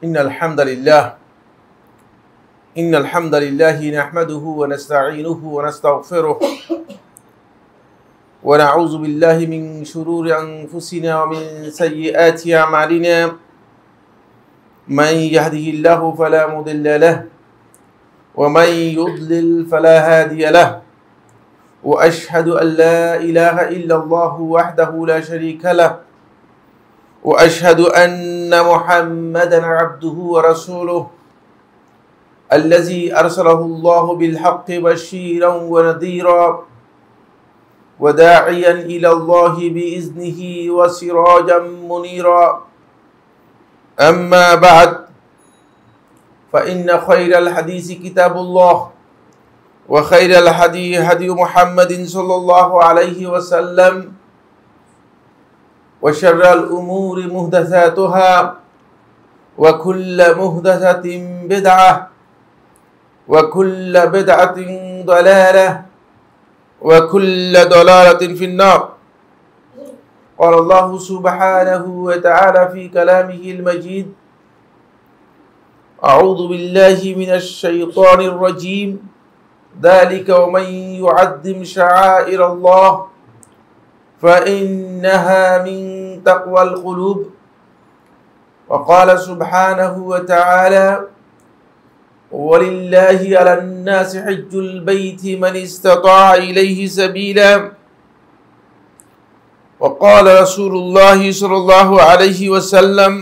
إن الحمد لله نحمده ونستعينه ونستغفره ونعوذ بالله من شرور أنفسنا ومن سيئات أعمالنا من يهده الله فلا مضل له ومن يضلل فلا هادي له وأشهد أن لا إله إلا الله وحده لا شريك له وأشهد أن محمدا عبده ورسوله الذي أرسله الله بالحق بشيرا ونذيرا وداعيا إلى الله بإذنه وسراجا منيرا أما بعد فإن خير الحديث كتاب الله وخير الهدي هدي محمد صلى الله عليه وسلم وشر الأمور محدثاتها وكل محدثة بدعة وكل بدعة ضلالة وكل ضلالة في النار. قال الله سبحانه وتعالى في كلامه المجيد: أعوذ بالله من الشيطان الرجيم ذلك ومن يعظم شعائر الله فإنها من تقوى القلوب. وقال سبحانه وتعالى: ولله على الناس حج البيت من استطاع إليه سبيلا. وقال رسول الله صلى الله عليه وسلم: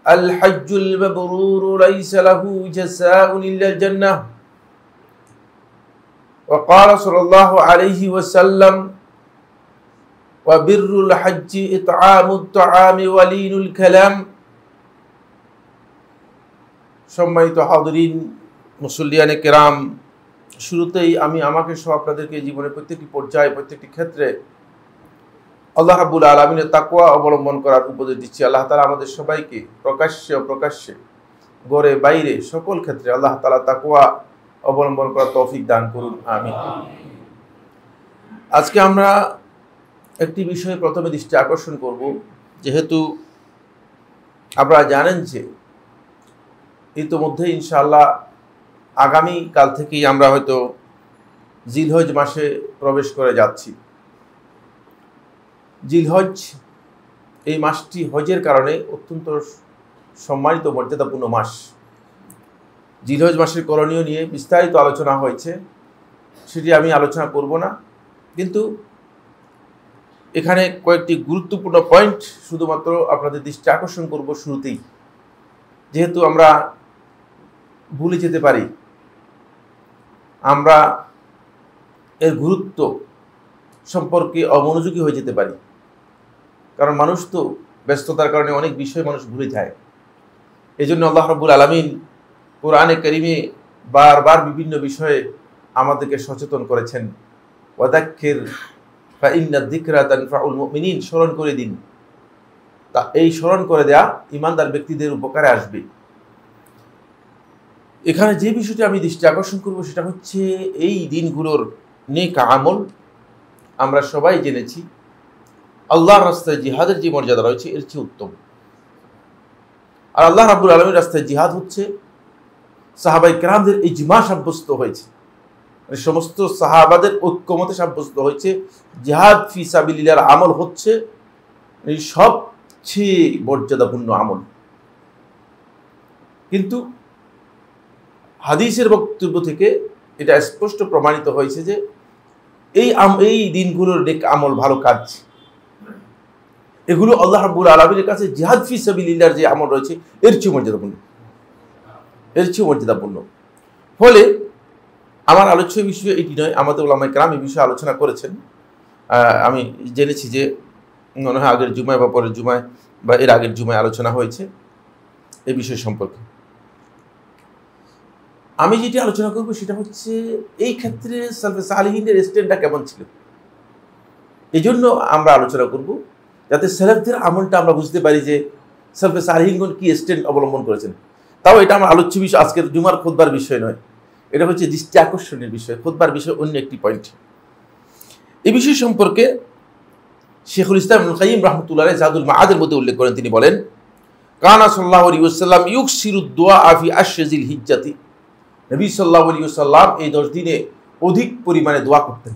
الحج المبرور ليس له جزاء إلا الجنة. وقال صلى الله عليه وسلم: وبر الحج إطعام الطعام ولين الكلام. সম্মানিত হাজিরিন, মুসল্লিয়ানে কেরাম, শুরুতেই আমি আমাকে সহ আপনাদেরকে জীবনের প্রত্যেকটি পর্যায়ে প্রত্যেকটি ক্ষেত্রে আল্লাহ রাব্বুল আলামিনের তাকওয়া অবলম্বন করার উপদেশ দিচ্ছি। আল্লাহ তাআলা আমাদের সবাইকে প্রকাশ্যে ঘরে বাইরে সকল ক্ষেত্রে আল্লাহ তাআলা তাকওয়া অবলম্বন করার তৌফিক দান করুন, আমিন। আজকে আমরা একটি বিষয়ে প্রথমে দৃষ্টি আকর্ষণ করব। যেহেতু আপনারা জানেন যে ইতিমধ্যে ইনশাআল্লাহ আগামী কাল থেকেই আমরা হয়তো জিলহজ মাসে প্রবেশ করে যাচ্ছি। জিলহজ এই মাসটি হজের কারণে অত্যন্ত সম্মানিত মর্যাদাপূর্ণ মাস। জিলহজ মাসের করণীয় নিয়ে বিস্তারিত আলোচনা হয়েছে, সেটি আমি আলোচনা করব না, কিন্তু এখানে কয়েকটি গুরুত্বপূর্ণ পয়েন্ট শুধুমাত্র আপনাদের দৃষ্টি আকর্ষণ করব শুরুতেই। যেহেতু আমরা ভুলে যেতে পারি, আমরা এর গুরুত্ব সম্পর্কে অমনোযোগী হয়ে যেতে পারি, কারণ মানুষ তো ব্যস্ততার কারণে অনেক বিষয় মানুষ ভুলে যায়। এই জন্য আল্লাহ রাব্বুল আলামিন কোরআনে কারিমে বারবার বিভিন্ন বিষয়ে আমাদেরকে সচেতন করেছেন। ওয়াদাক্কির ফাইন্না যিকরা তানফাউল মুমিনিন, স্মরণ করে দিন। তা এই স্মরণ করে দেয়া ইমানদার ব্যক্তিদের উপকারে আসবে। এখানে যে বিষয়টি আমি দৃষ্টি আকর্ষণ করব সেটা হচ্ছে এই দিনগুলোর নেক আমল। আমরা সবাই জেনেছি আল্লাহর রাস্তায় জিহাদের যে মর্যাদা রয়েছে এর চেয়ে উত্তম। আর আল্লাহ রাব্বুল আলামিনের রাস্তায় জিহাদ হচ্ছে সাহাবায়ে কেরামদের ইজমা সাব্যস্ত হয়েছে, মানে সমস্ত সাহাবাদের ঐক্যমতে সাব্যস্ত হয়েছে জিহাদ ফি সাবিলিল্লাহর আমল হচ্ছে এই সবচেয়ে মর্যাদাপূর্ণ আমল। কিন্তু হাদিসের বক্তব্য থেকে এটা স্পষ্ট প্রমাণিত হয়েছে যে এই দিনগুলোর নেক আমল, ভালো কাজ, এগুলো আল্লাহ রাব্বুল আলামিনের কাছে জিহাদ ফি সাবিলিল্লাহর যে আমল রয়েছে এর চেয়ে মর্যাদাপূর্ণ। ফলে আমার আলোচ্য বিষয় এটি নয়, আমাদের উলামায়ে কেরাম এই বিষয়ে আলোচনা করেছেন। আমি জেনেছি যে মনে হয় আগের জুমায় বা পরের জুমায় বা এর আগের জুমায় আলোচনা হয়েছে এই বিষয় সম্পর্কে। আমি যেটি আলোচনা করব সেটা হচ্ছে এই ক্ষেত্রে সালফে সালিহিনের স্ট্যান্ডটা কেমন ছিল। এই জন্য আমরা আলোচনা করব যাতে সালাফদের আমলটা আমরা বুঝতে পারি যে সালফে সালিহিনগণ কি স্ট্যান্ড অবলম্বন করেছেন। তাও এটা আমার আলোচ্য বিষয়, আজকের জুমার খুতবার বিষয় নয়, এটা হচ্ছে দৃষ্টি আকর্ষণের বিষয়, খুতবার বিষয় অন্য একটি পয়েন্ট। এই বিষয় সম্পর্কে শেখুল ইসলাম ইবনুল কাইয়িম রাহমাতুল্লাহ আলাইহি জাদুল মাআদের মধ্যে উল্লেখ করেন। তিনি বলেন, কানা সাল্লাল্লাহু আলাইহি ওয়াসাল্লাম ইউকসিরুদ দুআ ফি আশজিল হিজ্জাতি, নবী সাল্লাল্লাহু আলাইহি ওয়াসাল্লাম এই 10 দিনে অধিক পরিমাণে দোয়া করতেন।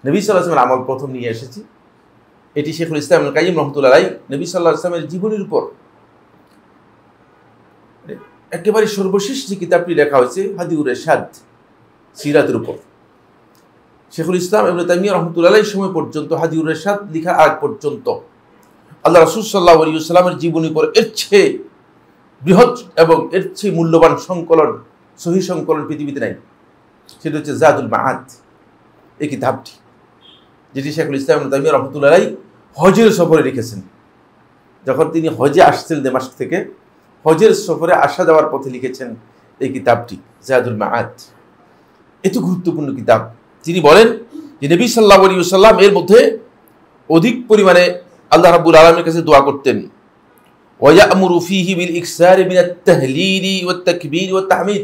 নবী সাল্লাল্লাহু আলাইহি ওয়াসাল্লামের আমল প্রথম নিয়ে এসেছি, এটি শেখুল ইসলাম ইবনে কাইয়িম রাহমাতুল্লাহ আলাইহি নবী সাল্লাল্লাহু আলাইহি ওয়াসাল্লামের জীবনের উপর একেবারে সর্বশেষ যে কিতাবটি লেখা হয়েছে হাদিউর ইরশাদ, সিরাতের উপর। শেখুল ইসলাম ইবনে তাইমিয়া রাহমাতুল্লাহ আলাইহির সময় পর্যন্ত হাদিউর ইরশাদ লেখার আগ পর্যন্ত আল্লাহ রাসূল সাল্লাল্লাহু আলাইহি ওয়াসাল্লামের জীবনের উপর এর চেয়ে বৃহৎ এবং এর চেয়ে মূল্যবান সংকলন, সহিহ সংকলন পৃথিবীতে নাই। সেটা হচ্ছে জাদুল মাআদ, এই কিতাবটি, যেটি শেখুল ইসলাম ইবনে তাইমিয়া রাহমাতুল্লাহ আলাইহি হজের সফরে লিখেছেন। যখন তিনি হজে আসছেন দামেস্ক থেকে, হজের সফরে আসা যাওয়ার পথে লিখেছেন এই কিতাবটি জাদুল মাআদ। এত গুরুত্বপূর্ণ কিতাব। তিনি বলেন যে নবী সাল্লাল্লাহু আলাইহি ওয়াসাল্লাম এর মধ্যে অধিক পরিমাণে আল্লাহ রাব্বুল আলামিনের কাছে দোয়া করতেন। ওয়া ইয়া'মুরু ফীহি বিল ইকসারি মিনাত তাহলিলি ওয়াত তাকবীর ওয়াত তাহমিদ।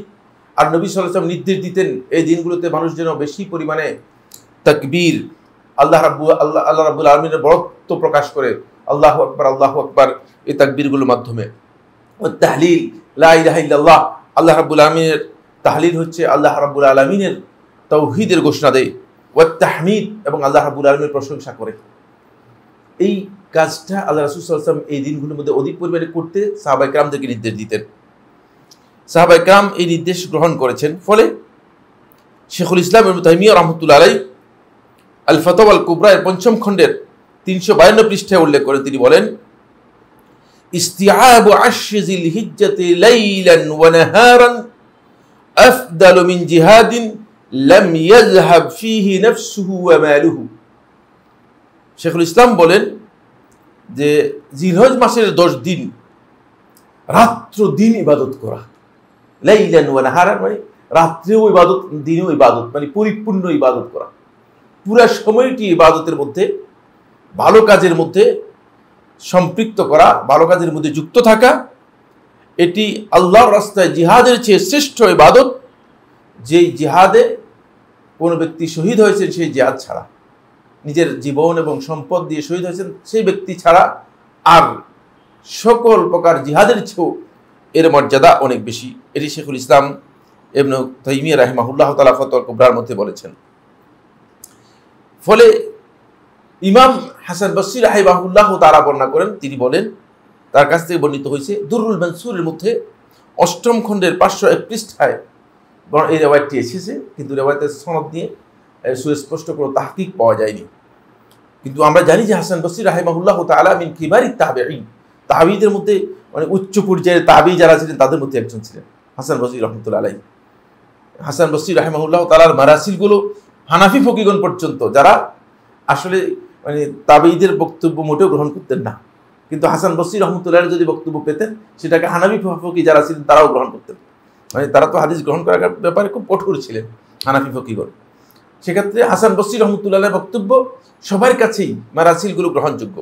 আর নবী সাল্লাল্লাহু আলাইহি ওয়াসাল্লাম নির্দেশ দিতেন এই দিনগুলোতে মানুষ যেন বেশি পরিমাণে তাকবীর, আল্লাহ রাব্বুল আলামিনের বড়ত্ব প্রকাশ করে আল্লাহু আকবার এই তাকবীরগুলোর মাধ্যমে। ওয়াত তাহলিল, লা ইলাহা ইল্লাল্লাহ, আল্লাহ রাব্বুল আলামিনের তাহলিল হচ্ছে আল্লাহ রাব্বুল আলামিনের তাওহীদের ঘোষণা দেয়। ওয়াত তাহমিদ, এবং আল্লাহ রাব্বুল আলামিনের প্রশংসা করে। এই কাজটা আল্লাহ রাসূল সাল্লাল্লাহু আলাইহি ওয়াসাল্লাম এই দিনগুলোর মধ্যে অধিক পরিমাণে করতে সাহাবায়ে কেরামদেরকে নির্দেশ দিতেন। সাহাবায়ে কেরাম এই নির্দেশ গ্রহণ করেছেন। ফলে শেখুল ইসলাম ইবনে তাইমিয়া রাহমাতুল্লাহ আলাইহি আল ফাতাওয়া আল কুবরা এর ৫ম খণ্ডের ৩৫২ পৃষ্ঠায় উল্লেখ করে তিনি বলেন, ইস্তিআবু আশজিল হিজ্জাতি লাইলান ওয়া নাহারান আফদালু মিন জিহাদিন লাম ইয়াযহাব ফীহি নাফসুহু ওয়া মালুহু। শেখুল ইসলাম বলেন যে জিলহজ মাসের 10 দিন রাত্র দিন ইবাদত করা, লাইলান ওয়া নাহারান মানে রাত্রেও ইবাদত দিনেও ইবাদত, মানে পরিপূর্ণ ইবাদত করা, পুরা সময়টি ইবাদতের মধ্যে, ভালো কাজের মধ্যে সম্পৃক্ত করা, ভালো কাজের মধ্যে যুক্ত থাকা, এটি আল্লাহর রাস্তায় জিহাদের চেয়ে শ্রেষ্ঠ ইবাদত। যেই জিহাদে কোনো ব্যক্তি শহীদ হয়েছেন সেই জিহাদ ছাড়া, নিজের জীবন এবং সম্পদ দিয়ে শহীদ হয়েছেন সেই ব্যক্তি ছাড়া আর সকল প্রকার জিহাদের চেয়েও এর মর্যাদা অনেক বেশি। এটি শেখুল ইসলাম ইবনে তাইমিয়া রাহিমাহুল্লাহ তাআলা ফাতওয়া কুবরার মধ্যে বলেছেন। ফলে ইমাম হাসান বসরি রাহিমাহুল্লাহ তাআলা বর্ণনা করেন, তিনি বলেন, তার কাছ থেকে বর্ণিত হয়েছে দুররুল মানসুরের মধ্যে 8ম খণ্ডের 501 পৃষ্ঠায় এই রিওয়ায়াতটি এসেছে, কিন্তু রিওয়ায়াতের সনদ নিয়ে সুস্পষ্ট কোনো তাহকিক পাওয়া যায়নি। কিন্তু আমরা জানি যে হাসান বসরি রাহিমাহুল্লাহ তাআলা মিন কিবারিত তাবেঈন, তাবেঈদের মধ্যে মানে উচ্চ পর্যায়ের তাবেঈ যারা ছিলেন তাদের মধ্যে একজন ছিলেন হাসান বসরি রাহমাতুল্লাহ আলাইহি। হাসান বসরি রাহিমাহুল্লাহ তাআলার মারাসিলগুলো হানাফি ফকিগণ পর্যন্ত, যারা আসলে মানে তাবেঈদের বক্তব্য মোটেও গ্রহণ করতেন না, কিন্তু হাসান বসরি রাহমাতুল্লাহ যদি বক্তব্য পেতেন সেটাকে হানাফি ফকি যারা ছিলেন তারাও গ্রহণ করতেন। মানে তারা তো হাদিস গ্রহণ করার ব্যাপারে খুব কঠোর ছিলেন হানাফি ফকিগণ। সেক্ষেত্রে হাসান বসরি রাহমাতুল্লাহর বক্তব্য সবার কাছেই মারাসিলগুলো গ্রহণযোগ্য।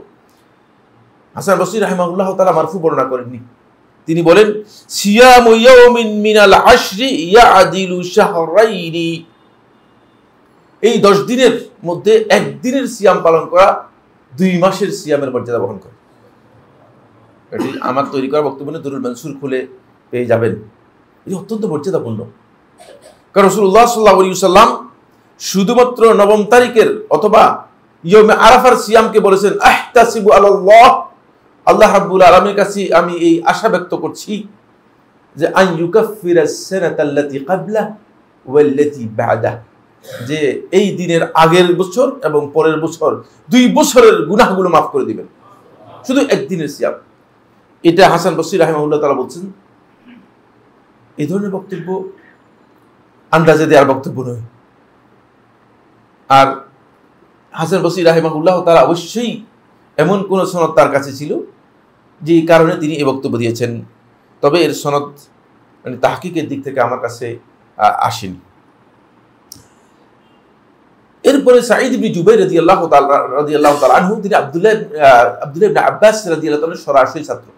হাসান বসরি রাহিমাহুল্লাহ তাআলা মারফু বর্ণনা করেননি, তিনি বলেন, সিয়ামু ইয়াউমিন মিনাল আশরি ইয়াদিলু শাহরাইনি, এই 10 দিনের মধ্যে একদিনের সিয়াম পালন করা 2 মাসের সিয়ামের মর্যাদা বহন করে। এটি আমার তৈরি করা বক্তব্য নিয়ে দুরুল মানসুর খুলে পেয়ে যাবেন। এটি অত্যন্ত মর্যাদাপূর্ণ, কারণ রাসূলুল্লাহ সাল্লাল্লাহু আলাইহি ওয়াসাল্লাম শুধুমাত্র 9 তারিখের অথবা ইয়মে আরাফার সিয়ামকে বলেছেন, আহতাসিবু আলাল্লাহ, আল্লাহ রাব্বুল আলামিনের কাছে আমি এই আশা ব্যক্ত করছি যে আন ইউকাফিরাস সানাতাল্লাতী ক্বাবলা ওয়াল্লাতী বা'দা, যে এই দিনের আগের বছর এবং পরের বছর 2 বছরের গুনাহগুলো মাফ করে দিবেন, শুধু একদিনের সিয়াম। এটা হাসান বসরি রাহিমাহুল্লাহ তাআলা বলছেন। এই ধরনের বক্তব্য আন্দাজে দেওয়ার বক্তব্য নয়। আর হাসান বসরি রাহিমাহুল্লাহ তাআলা অবশ্যই এমন কোন সনদ তার কাছে ছিল যে কারণে তিনি এই বক্তব্য দিয়েছেন, তবে এর সনদ মানে তাহকিকের দিক থেকে আমার কাছে আসেনি। এরপরে সাঈদ ইবনে জুবাইর রাদিয়াল্লাহু তাআলা আনহু, তিনি আব্দুল্লাহ ইবনে আব্বাস রাদিয়াল্লাহু তাআলার সরাসরি ছাত্র।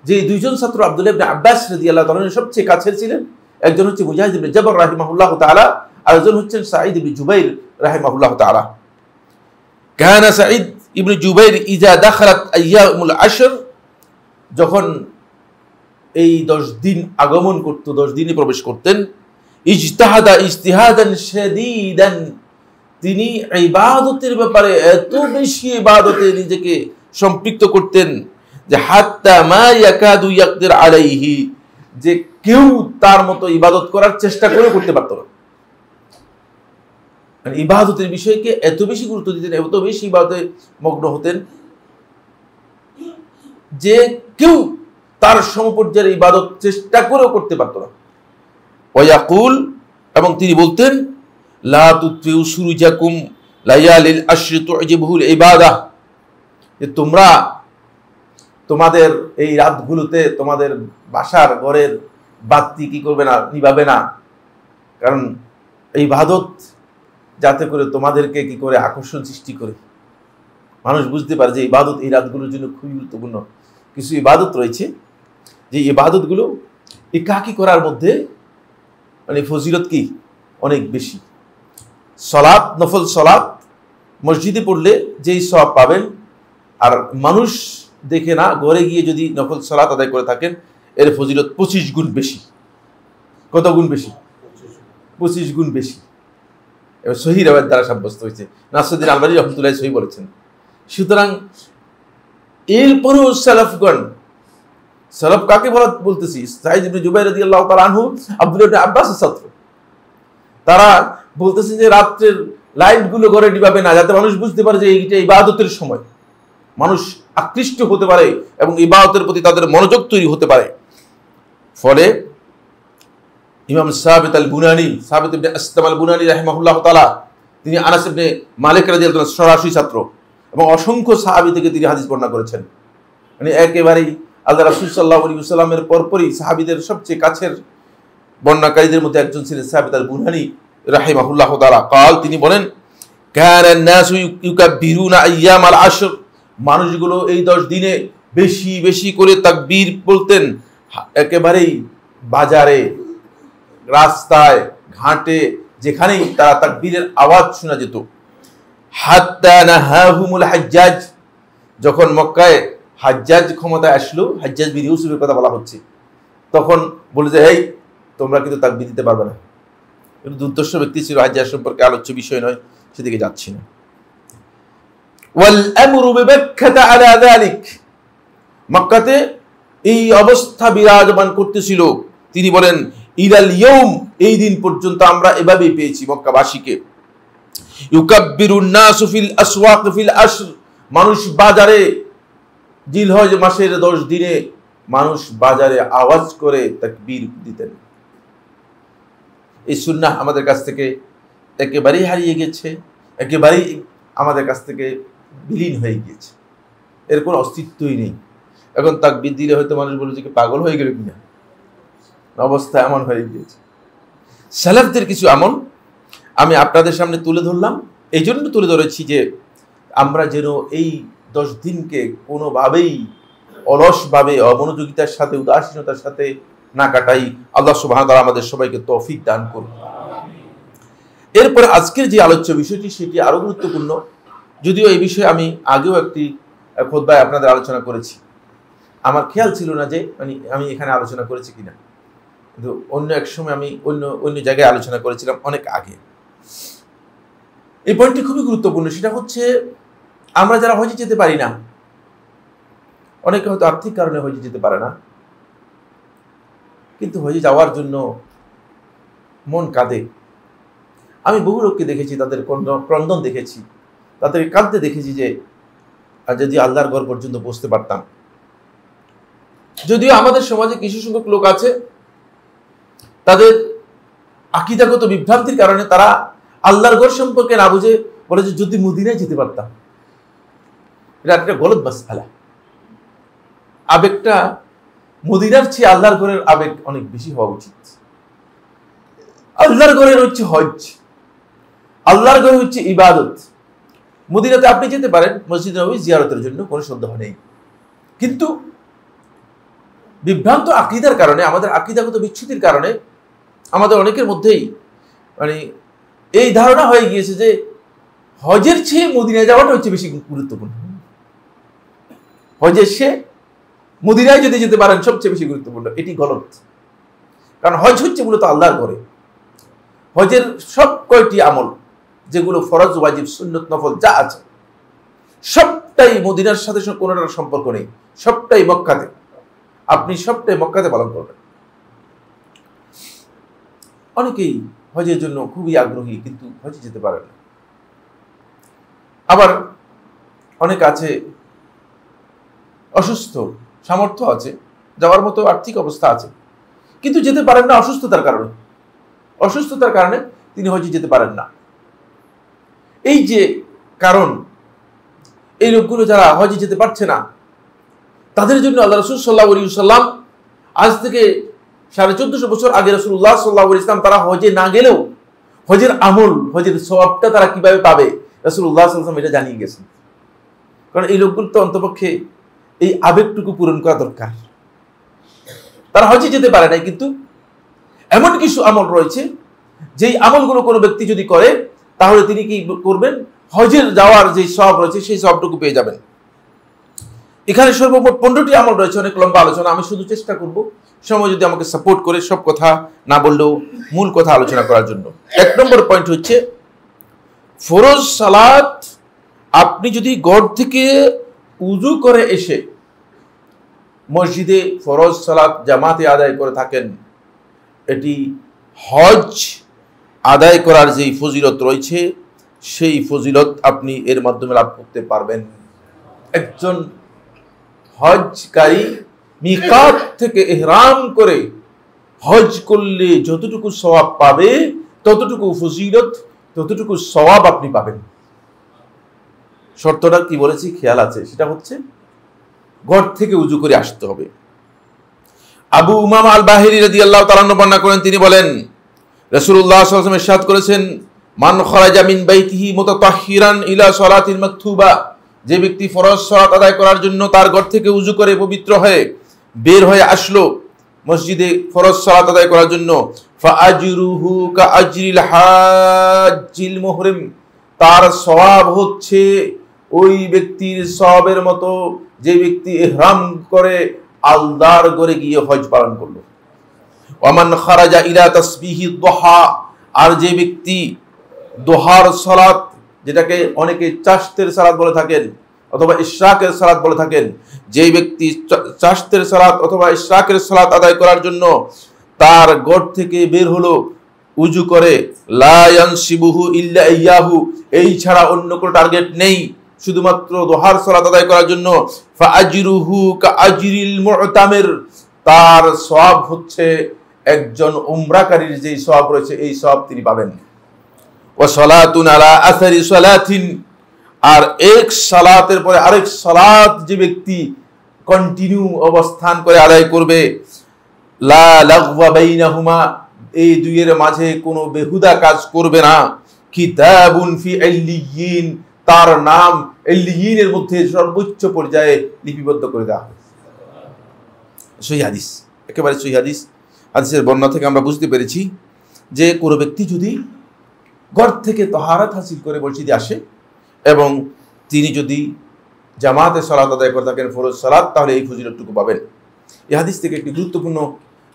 যে 2 জন ছাত্র আব্দুল্লাহ ইবনে আব্বাস রাদিয়াল্লাহু তাআলার সবচেয়ে কাছের ছিলেন, একজন হচ্ছে মুজাহিদ ইবনে জবর রাহিমাহুল্লাহু তাআলা, আর একজন হচ্ছেন সাঈদ ইবনে জুবাইর রাহিমাহুল্লাহু তাআলা। কানা সাঈদ ইবনে জুবাইর ইজা দাখালাত আইয়ামুল আশর, যখন এই 10 দিন আগমন করত, 10 দিনে প্রবেশ করতেন, ইজতাহাদা ইজতিহাদান শাদীদান, তিনি ইবাদতের ব্যাপারে এত বেশি ইবাদতে নিজেকে সম্পৃক্ত করতেন যে হাত্তা মা ইয়াকাদু ইয়াকদির আলাইহি, যে কেউ তার মতো ইবাদত করার চেষ্টা করে করতে পারত না। মানে ইবাদতের বিষয়কে এত বেশি গুরুত্ব দিতেন, এত বেশি ইবাদতে মগ্ন হতেন যে কেউ তার সমপর্যায়ের ইবাদত চেষ্টা করেও করতে পারত না। ওয়ায়াকুল, এবং তিনি বলতেন, লা তুতিউ সুরুজাকুম লায়ালিল আশরি তুজিবুল ইবাদাহ, যে তোমরা তোমাদের এই রাতগুলোতে তোমাদের বাসার ঘরের বাতি কি করবে না, নিভাবে না, কারণ এই ইবাদত যাতে করে তোমাদেরকে কি করে আকর্ষণ সৃষ্টি করে, মানুষ বুঝতে পারে যে ইবাদত এই রাতগুলোর জন্য খুবই গুরুত্বপূর্ণ। কিছু ইবাদত রয়েছে যে ইবাদতগুলো একাকী করার মধ্যে মানে ফজিলত কি অনেক বেশি। সলাত, নফল সলাত মসজিদে পড়লে যেই সওয়াব পাবেন, আর মানুষ দেখে না ঘরে গিয়ে যদি নফল সলাত আদায় করে থাকেন, এর ফজিলত 25 গুণ বেশি। কত গুণ বেশি? 25 গুণ বেশি। এবার সহি রিওয়ায়াত দ্বারা সাব্যস্ত হয়েছে। নাসরুদ্দিন আলবানী রহমতুল্লাহ সহি বলেছেন। সুতরাং এরপরেও সালাফগণ, সালাফ কাকে বলতেছি? সাঈদ ইবনে জুবাইর রাদিয়াল্লাহু তাআলা আনহু আব্দুল্লাহ ইবনে আব্বাসের ছাত্র। তারা বলতেছেন যে রাত্রের লাইটগুলো ঘরে নিভাবে না, যাতে মানুষ বুঝতে পারে যে এইটা ইবাদতের সময়, মানুষ আকৃষ্ট হতে পারে এবং ইবাদতের প্রতি তাদের মনোযোগ তৈরি হতে পারে। ফলে ইমাম সাবিত আল বুনানি, সাবিত ইবনে আসলাম আল বুনানি রাহিমাহুল্লাহ তাআলা, তিনি আনাস ইবনে মালিক রাদিয়াল্লাহু তাআলার সরাসরি ছাত্র এবং অসংখ্য সাহাবী থেকে তিনি হাদিস বর্ণনা করেছেন। মানে একেবারেই আল্লাহ রাসূল সাল্লাল্লাহু আলাইহি ওয়াসাল্লামের পরপরই সাহাবীদের সবচেয়ে কাছের বর্ণনাকারীদের মধ্যে একজন ছিলেন সাবিত আল বুনানি রাহিমাহুল্লাহ তাআলা। কাল, তিনি বলেন, কানা নাসু ইউকাব্বিরুনা আইয়ামাল আশর, মানুষগুলো এই 10 দিনে বেশি বেশি করে তাকবীর বলতেন। একেবারেই বাজারে, রাস্তায়, ঘাটে, যেখানেই তারা তাকবীরের আওয়াজ শোনা যেত। হাত্তা নাহাহুমুল হাজ্জাজ, যখন মক্কায় হাজ্জাজ ক্ষমতায় আসলো, হাজ্জাজ বিন ইউসুফের কথা বলা হচ্ছে, তখন বলে যে এই তোমরা কিন্তু তাকবীর দিতে পারবে না। কিন্তু দুর্দর্শ ব্যক্তি ছিল, হাজ্জাজ সম্পর্কে আলোচ্য বিষয় নয়, সেদিকে যাচ্ছি না। ওয়াল আমরু বিমাক্কাতা আলা যালিক, মক্কাতে এই অবস্থা বিরাজমান করতেছিল। তিনি বলেন, ইলাল ইয়াউম, এই দিন পর্যন্ত আমরা এভাবেই পেয়েছি মক্কাবাসীকে। ইউকাব্বিরুন নাসু ফিল আসওয়াক ফিল আশর, মানুষ বাজারে, জিলহজ মাসের 10 দিনে মানুষ বাজারে আওয়াজ করে তাকবীর দিতেন। এই সুন্নাহ আমাদের কাছ থেকে একেবারেই হারিয়ে গেছে, একেবারেই আমাদের কাছ থেকে বিলীন হয়ে গিয়েছে, এর কোনো অস্তিত্বই নেই। এখন তাকবীর দিলে হয়তো মানুষ বলে যে পাগল হয়ে গেল কিনা, অবস্থা এমন হয়ে গিয়েছে। সালাফদের কিছু আমল আমি আপনাদের সামনে তুলে ধরলাম, এই জন্য তুলে ধরেছি যে আমরা যেন এই 10 দিনকে কোনোভাবেই অলসভাবে, অমনোযোগিতার সাথে, উদাসীনতার সাথে না কাটাই। আল্লাহ সুবহানাহু ওয়া তাআলা আমাদের সবাইকে তৌফিক দান করুন। এরপর আজকের যে আলোচ্য বিষয়টি, সেটি আরো গুরুত্বপূর্ণ, যদিও এই বিষয়ে আমি আগেও একটি খুতবায় আপনাদের আলোচনা করেছি। আমার খেয়াল ছিল না যে আমি এখানে আলোচনা করেছি কিনা, কিন্তু অন্য এক সময় আমি অন্য জায়গায় আলোচনা করেছিলাম অনেক আগে। এই পয়েন্টটি খুবই গুরুত্বপূর্ণ। সেটা হচ্ছে, আমরা যারা হজে যেতে পারি না, অনেকে হয়তো আর্থিক কারণে হজে যেতে পারে না, কিন্তু হজে যাওয়ার জন্য মন কাঁদে। আমি বহু লোককে দেখেছি, তাদের ক্রন্দন দেখেছি, তাদেরকে কাঁদতে দেখেছি যে যদি আল্লাহর ঘর পর্যন্ত পৌঁছতে পারতাম। যদিও আমাদের সমাজে কিছু সংখ্যক লোক আছে, তাদের আকীদাগত বিভ্রান্তির কারণে তারা আল্লাহর ঘর সম্পর্কে না বুঝে বলে যে যদি মদিনায় যেতে পারতাম। এটা একটা গলত মাসআলা। আবেগটা মদিনার চেয়ে আল্লাহর ঘরের আবেগ অনেক বেশি হওয়া উচিত। আল্লাহর ঘরের হচ্ছে হজ, আল্লাহর ঘর হচ্ছে ইবাদত। মদিনাতে আপনি যেতে পারেন মসজিদ নববী জিয়ারতের জন্য, কোনো সন্দেহ নেই, কিন্তু বিভ্রান্ত আকীদার কারণে, আমাদের আকীদাগত বিচ্যুতির কারণে আমাদের অনেকের মধ্যেই এই ধারণা হয়ে গিয়েছে যে হজের চেয়ে মদিনায় যাওয়াটা হচ্ছে বেশি গুরুত্বপূর্ণ। হজে সে মদিনায় যদি যেতে পারেন সবচেয়ে বেশি গুরুত্বপূর্ণ। এটি গলত, কারণ হজ হচ্ছে মূলত আল্লাহর ঘরে। হজের সব কয়টি আমল যেগুলো ফরজ, ওয়াজিব, সুন্নত, নফল যা আছে সবটাই মদিনার সাথে কোনোটার সম্পর্ক নেই, সবটাই মক্কাতে। আপনি সবটাই মক্কাতে পালন করবেন। অনেকেই হজের জন্য খুবই আগ্রহী, কিন্তু হজে যেতে পারে না। আবার অনেক আছে অসুস্থ, সামর্থ্য আছে, যাওয়ার মতো আর্থিক অবস্থা আছে, কিন্তু যেতে পারেন না অসুস্থতার কারণে। অসুস্থতার কারণে তিনি হজে যেতে পারেন না। এই যে কারণ, এই লোকগুলো যারা হজে যেতে পারছে না, তাদের জন্য আল্লাহ রাসূল সাল্লাল্লাহু আলাইহি ওয়াসাল্লাম আজ থেকে 1450 বছর আগে রাসূলুল্লাহ সাল্লাল্লাহু আলাইহি ওয়াসাল্লাম তারা হজে না গেলেও হজের আমল, হজের সওয়াবটা তারা কিভাবে পাবে রাসূলুল্লাহ সাল্লাল্লাহু আলাইহি ওয়াসাল্লাম এটা জানিয়ে গেছেন। কারণ এই লোকগুলো তো অন্তপক্ষে এই আবেগটুকু পূরণ করা দরকার। তারা হজে যেতে পারে নাই, কিন্তু এমন কিছু আমল রয়েছে যেই আমলগুলো কোনো ব্যক্তি যদি করে তাহলে তিনি কি করবেন, হজের যাওয়ার যে সওয়াব রয়েছে সেই সওয়াবটুকু পেয়ে যাবেন। এখানে সর্বমোট 15টি আমল রয়েছে, অনেক লম্বা আলোচনা। আমি শুধু চেষ্টা করব সময় যদি আমাকে সাপোর্ট করে সব কথা না বললেও মূল কথা আলোচনা করার জন্য। 1 নম্বর পয়েন্ট হচ্ছে ফরজ সালাত আপনি যদি ঘর থেকে উযু করে এসে মসজিদে ফরজ সালাত জামাতে আদায় করে থাকেন, এটি হজ আদায় করার যেই ফজিলত রয়েছে সেই ফজিলত আপনি এর মাধ্যমে লাভ করতে পারবেন। একজন হজকারী মিকাত থেকে ইহরাম করে হজ করলে যতটুকু সওয়াব পাবে, ততটুকু ফজিলত, ততটুকু সওয়াব আপনি পাবেন। শর্তটা কি বলেছি খেয়াল আছে? সেটা হচ্ছে ঘর থেকে উযু করে আসতে হবে। আবু উমামা আল বাহিরি রাদিয়াল্লাহু তাআলা বর্ণনা করেন, তিনি বলেন রাসূলুল্লাহ সাল্লাল্লাহু আলাইহি ওয়াসাল্লাম ইরশাদ করেছেন, মান খারাজা মিন বাইতিহি মুতাতাহহিরান ইলা সালাতিল মাকতুবা, যে ব্যক্তি ফরজ সালাত আদায় করার জন্য তার ঘর থেকে উযু করে পবিত্র হয়ে বের হয়ে আসলো মসজিদে ফরজ সালাত আদায় করার জন্য, ফাআজরুহু কাআজরিল হাজ্জিল মুহরিম, তার সওয়াব হচ্ছে ওই ব্যক্তির সওয়াবের মতো যে ব্যক্তি ইহরাম করে আল্লাহর ঘরে গিয়ে হজ পালন করলো। ওয়ামান খারাজা ইলা তাসবিহি দুহা, আর যে ব্যক্তি দুহার সালাত, যেটাকে অনেকে চাশতের সালাত বলে থাকেন অথবা ইশরাকের সালাত বলে থাকেন, যে ব্যক্তি চাশতের সালাত অথবা ইশরাকের সালাত আদায় করার জন্য তার ঘর থেকে বের হলো উযু করে, লা ইয়ানসিবুহু ইল্লা ইয়াহু, এই ছাড়া অন্য কোনো টার্গেট নেই, শুধুমাত্র দুহার সালাত আদায় করার জন্য, ফাআজরুহু কাআজরিল মুতামির, তার সওয়াব হচ্ছে একজন উমরাকারীর যেই সওয়াব রয়েছে এই সওয়াব তিনি পাবেন। ওয়া সালাতুন আলা আসারি সালাতিন, আর এক সালাতের পরে আরেক সালাত যে ব্যক্তি কন্টিনিউ অবস্থান করে আদায় করবে, লা লাগওয়া বাইনাহুমা, এই দুইয়ের মাঝে কোনো বেহুদা কাজ করবে না, কিতাবুন ফি ইল্লিয়িন, তার নাম ইল্লিয়িনের মধ্যে সর্বোচ্চ পর্যায়ে লিপিবদ্ধ করে দেওয়া হবে। সহিহ হাদিস, একেবারে সহিহ হাদিস। হাদিসের বর্ণনা থেকে আমরা বুঝতে পেরেছি যে কোনো ব্যক্তি যদি ঘর থেকে তাহারাত হাসিল করে মসজিদে আসে এবং তিনি যদি জামাতে সালাত আদায় করে থাকেন ফরজ সালাত, তাহলে এই ফজিলতটুকু পাবেন। এই হাদিস থেকে একটি গুরুত্বপূর্ণ,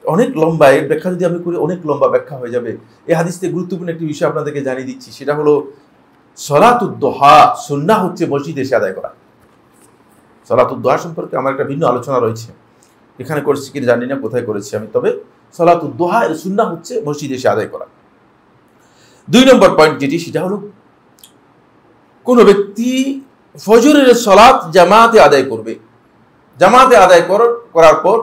অনেক লম্বা, এর ব্যাখ্যা যদি আমি করি অনেক লম্বা ব্যাখ্যা হয়ে যাবে। এই হাদিস থেকে গুরুত্বপূর্ণ একটি বিষয় আপনাদেরকে জানিয়ে দিচ্ছি, সেটা হলো সালাতুদ দুহা সুন্নাহ হচ্ছে মসজিদে এসে আদায় করা। সালাতুদ দুহা সম্পর্কে আমার একটা ভিন্ন আলোচনা রয়েছে, এখানে করছি কি জানি না, কোথায় করেছি আমি, তবে সালাতুদ দুহা এর সুন্নাহ হচ্ছে মসজিদে এসে আদায় করা। 2 নম্বর পয়েন্ট যেটি, সেটা হলো কোনো ব্যক্তি ফজরের সালাত জামাতে আদায় করবে। জামাতে আদায় করার পর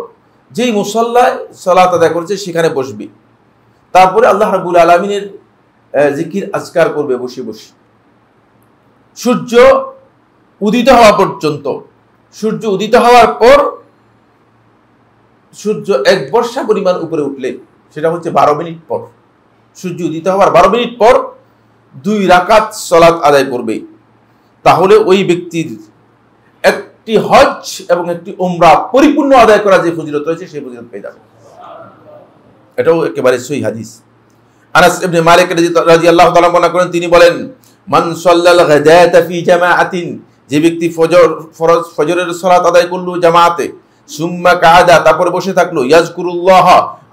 যেই মুসল্লায় সালাত আদায় করেছে সেখানে বসবে, তারপরে আল্লাহ রাব্বুল আলামিনের জিকির আজকার করবে বসে বসে সূর্য উদিত হওয়া পর্যন্ত। সূর্য উদিত হওয়ার পর সূর্য 1 বর্ষা পরিমাণ উপরে উঠলে, সেটা হচ্ছে 12 মিনিট পর, সূর্য উদিত হওয়ার 12 মিনিট পর 2 রাকাত সালাত আদায় করবে। তাহলে ওই ব্যক্তির একটি হজ এবং একটি উমরা পরিপূর্ণ আদায় করা যে ফজিলত রয়েছে সেই ফজিলত পেয়ে যাবে। এটাও একেবারে সহিহ হাদিস। আনাস ইবনে মালিক রাদিয়াল্লাহু তাআলা বর্ণনা করেন, তিনি বলেন, মান সাল্লাল গাদাতা ফি জামাআতিন, যে ব্যক্তি ফজরের সালাত আদায় করলো জামাতে, সুম্মা কাআদা, তারপরে বসে থাকলো, ইয়াজকুরুল্লাহ,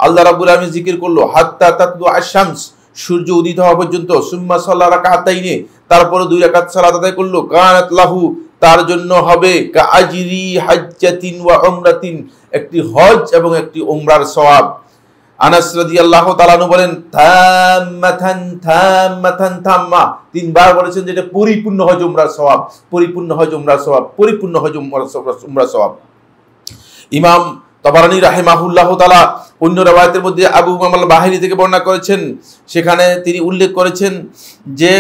আল্লাহ রাব্বুল আলামিন জিকির করলো, হাত্তা তাতলু আশ-শামস, সূর্য উদিত হওয়া পর্যন্ত, সুম্মা সাল্লা রাকাতাইনি, তারপরে 2 রাকাত সালাত আদায় করলো, কানাত লাহু, তার জন্য হবে কাআজরি হাজ্জাতিন ওয়া উমরাতিন, একটি হজ এবং একটি উমরার সওয়াব। আনাস রাদিয়াল্লাহু তাআলা আনহু বলেন, তাম্মাতান তাম্মাতান তাম্মা, 3 বার বলেছেন যে এটা পরিপূর্ণ হজ উমরার সওয়াব, পরিপূর্ণ হজ উমরার সওয়াব, পরিপূর্ণ হজ উমরার সওয়াব। ইমাম তাবারানী রাহিমাহুল্লাহু তাআলা অন্য riwayতের মধ্যে আবু উমামা আল-বাহিলি থেকে বর্ণনা করেছেন, সেখানে তিনি উল্লেখ করেছেন যে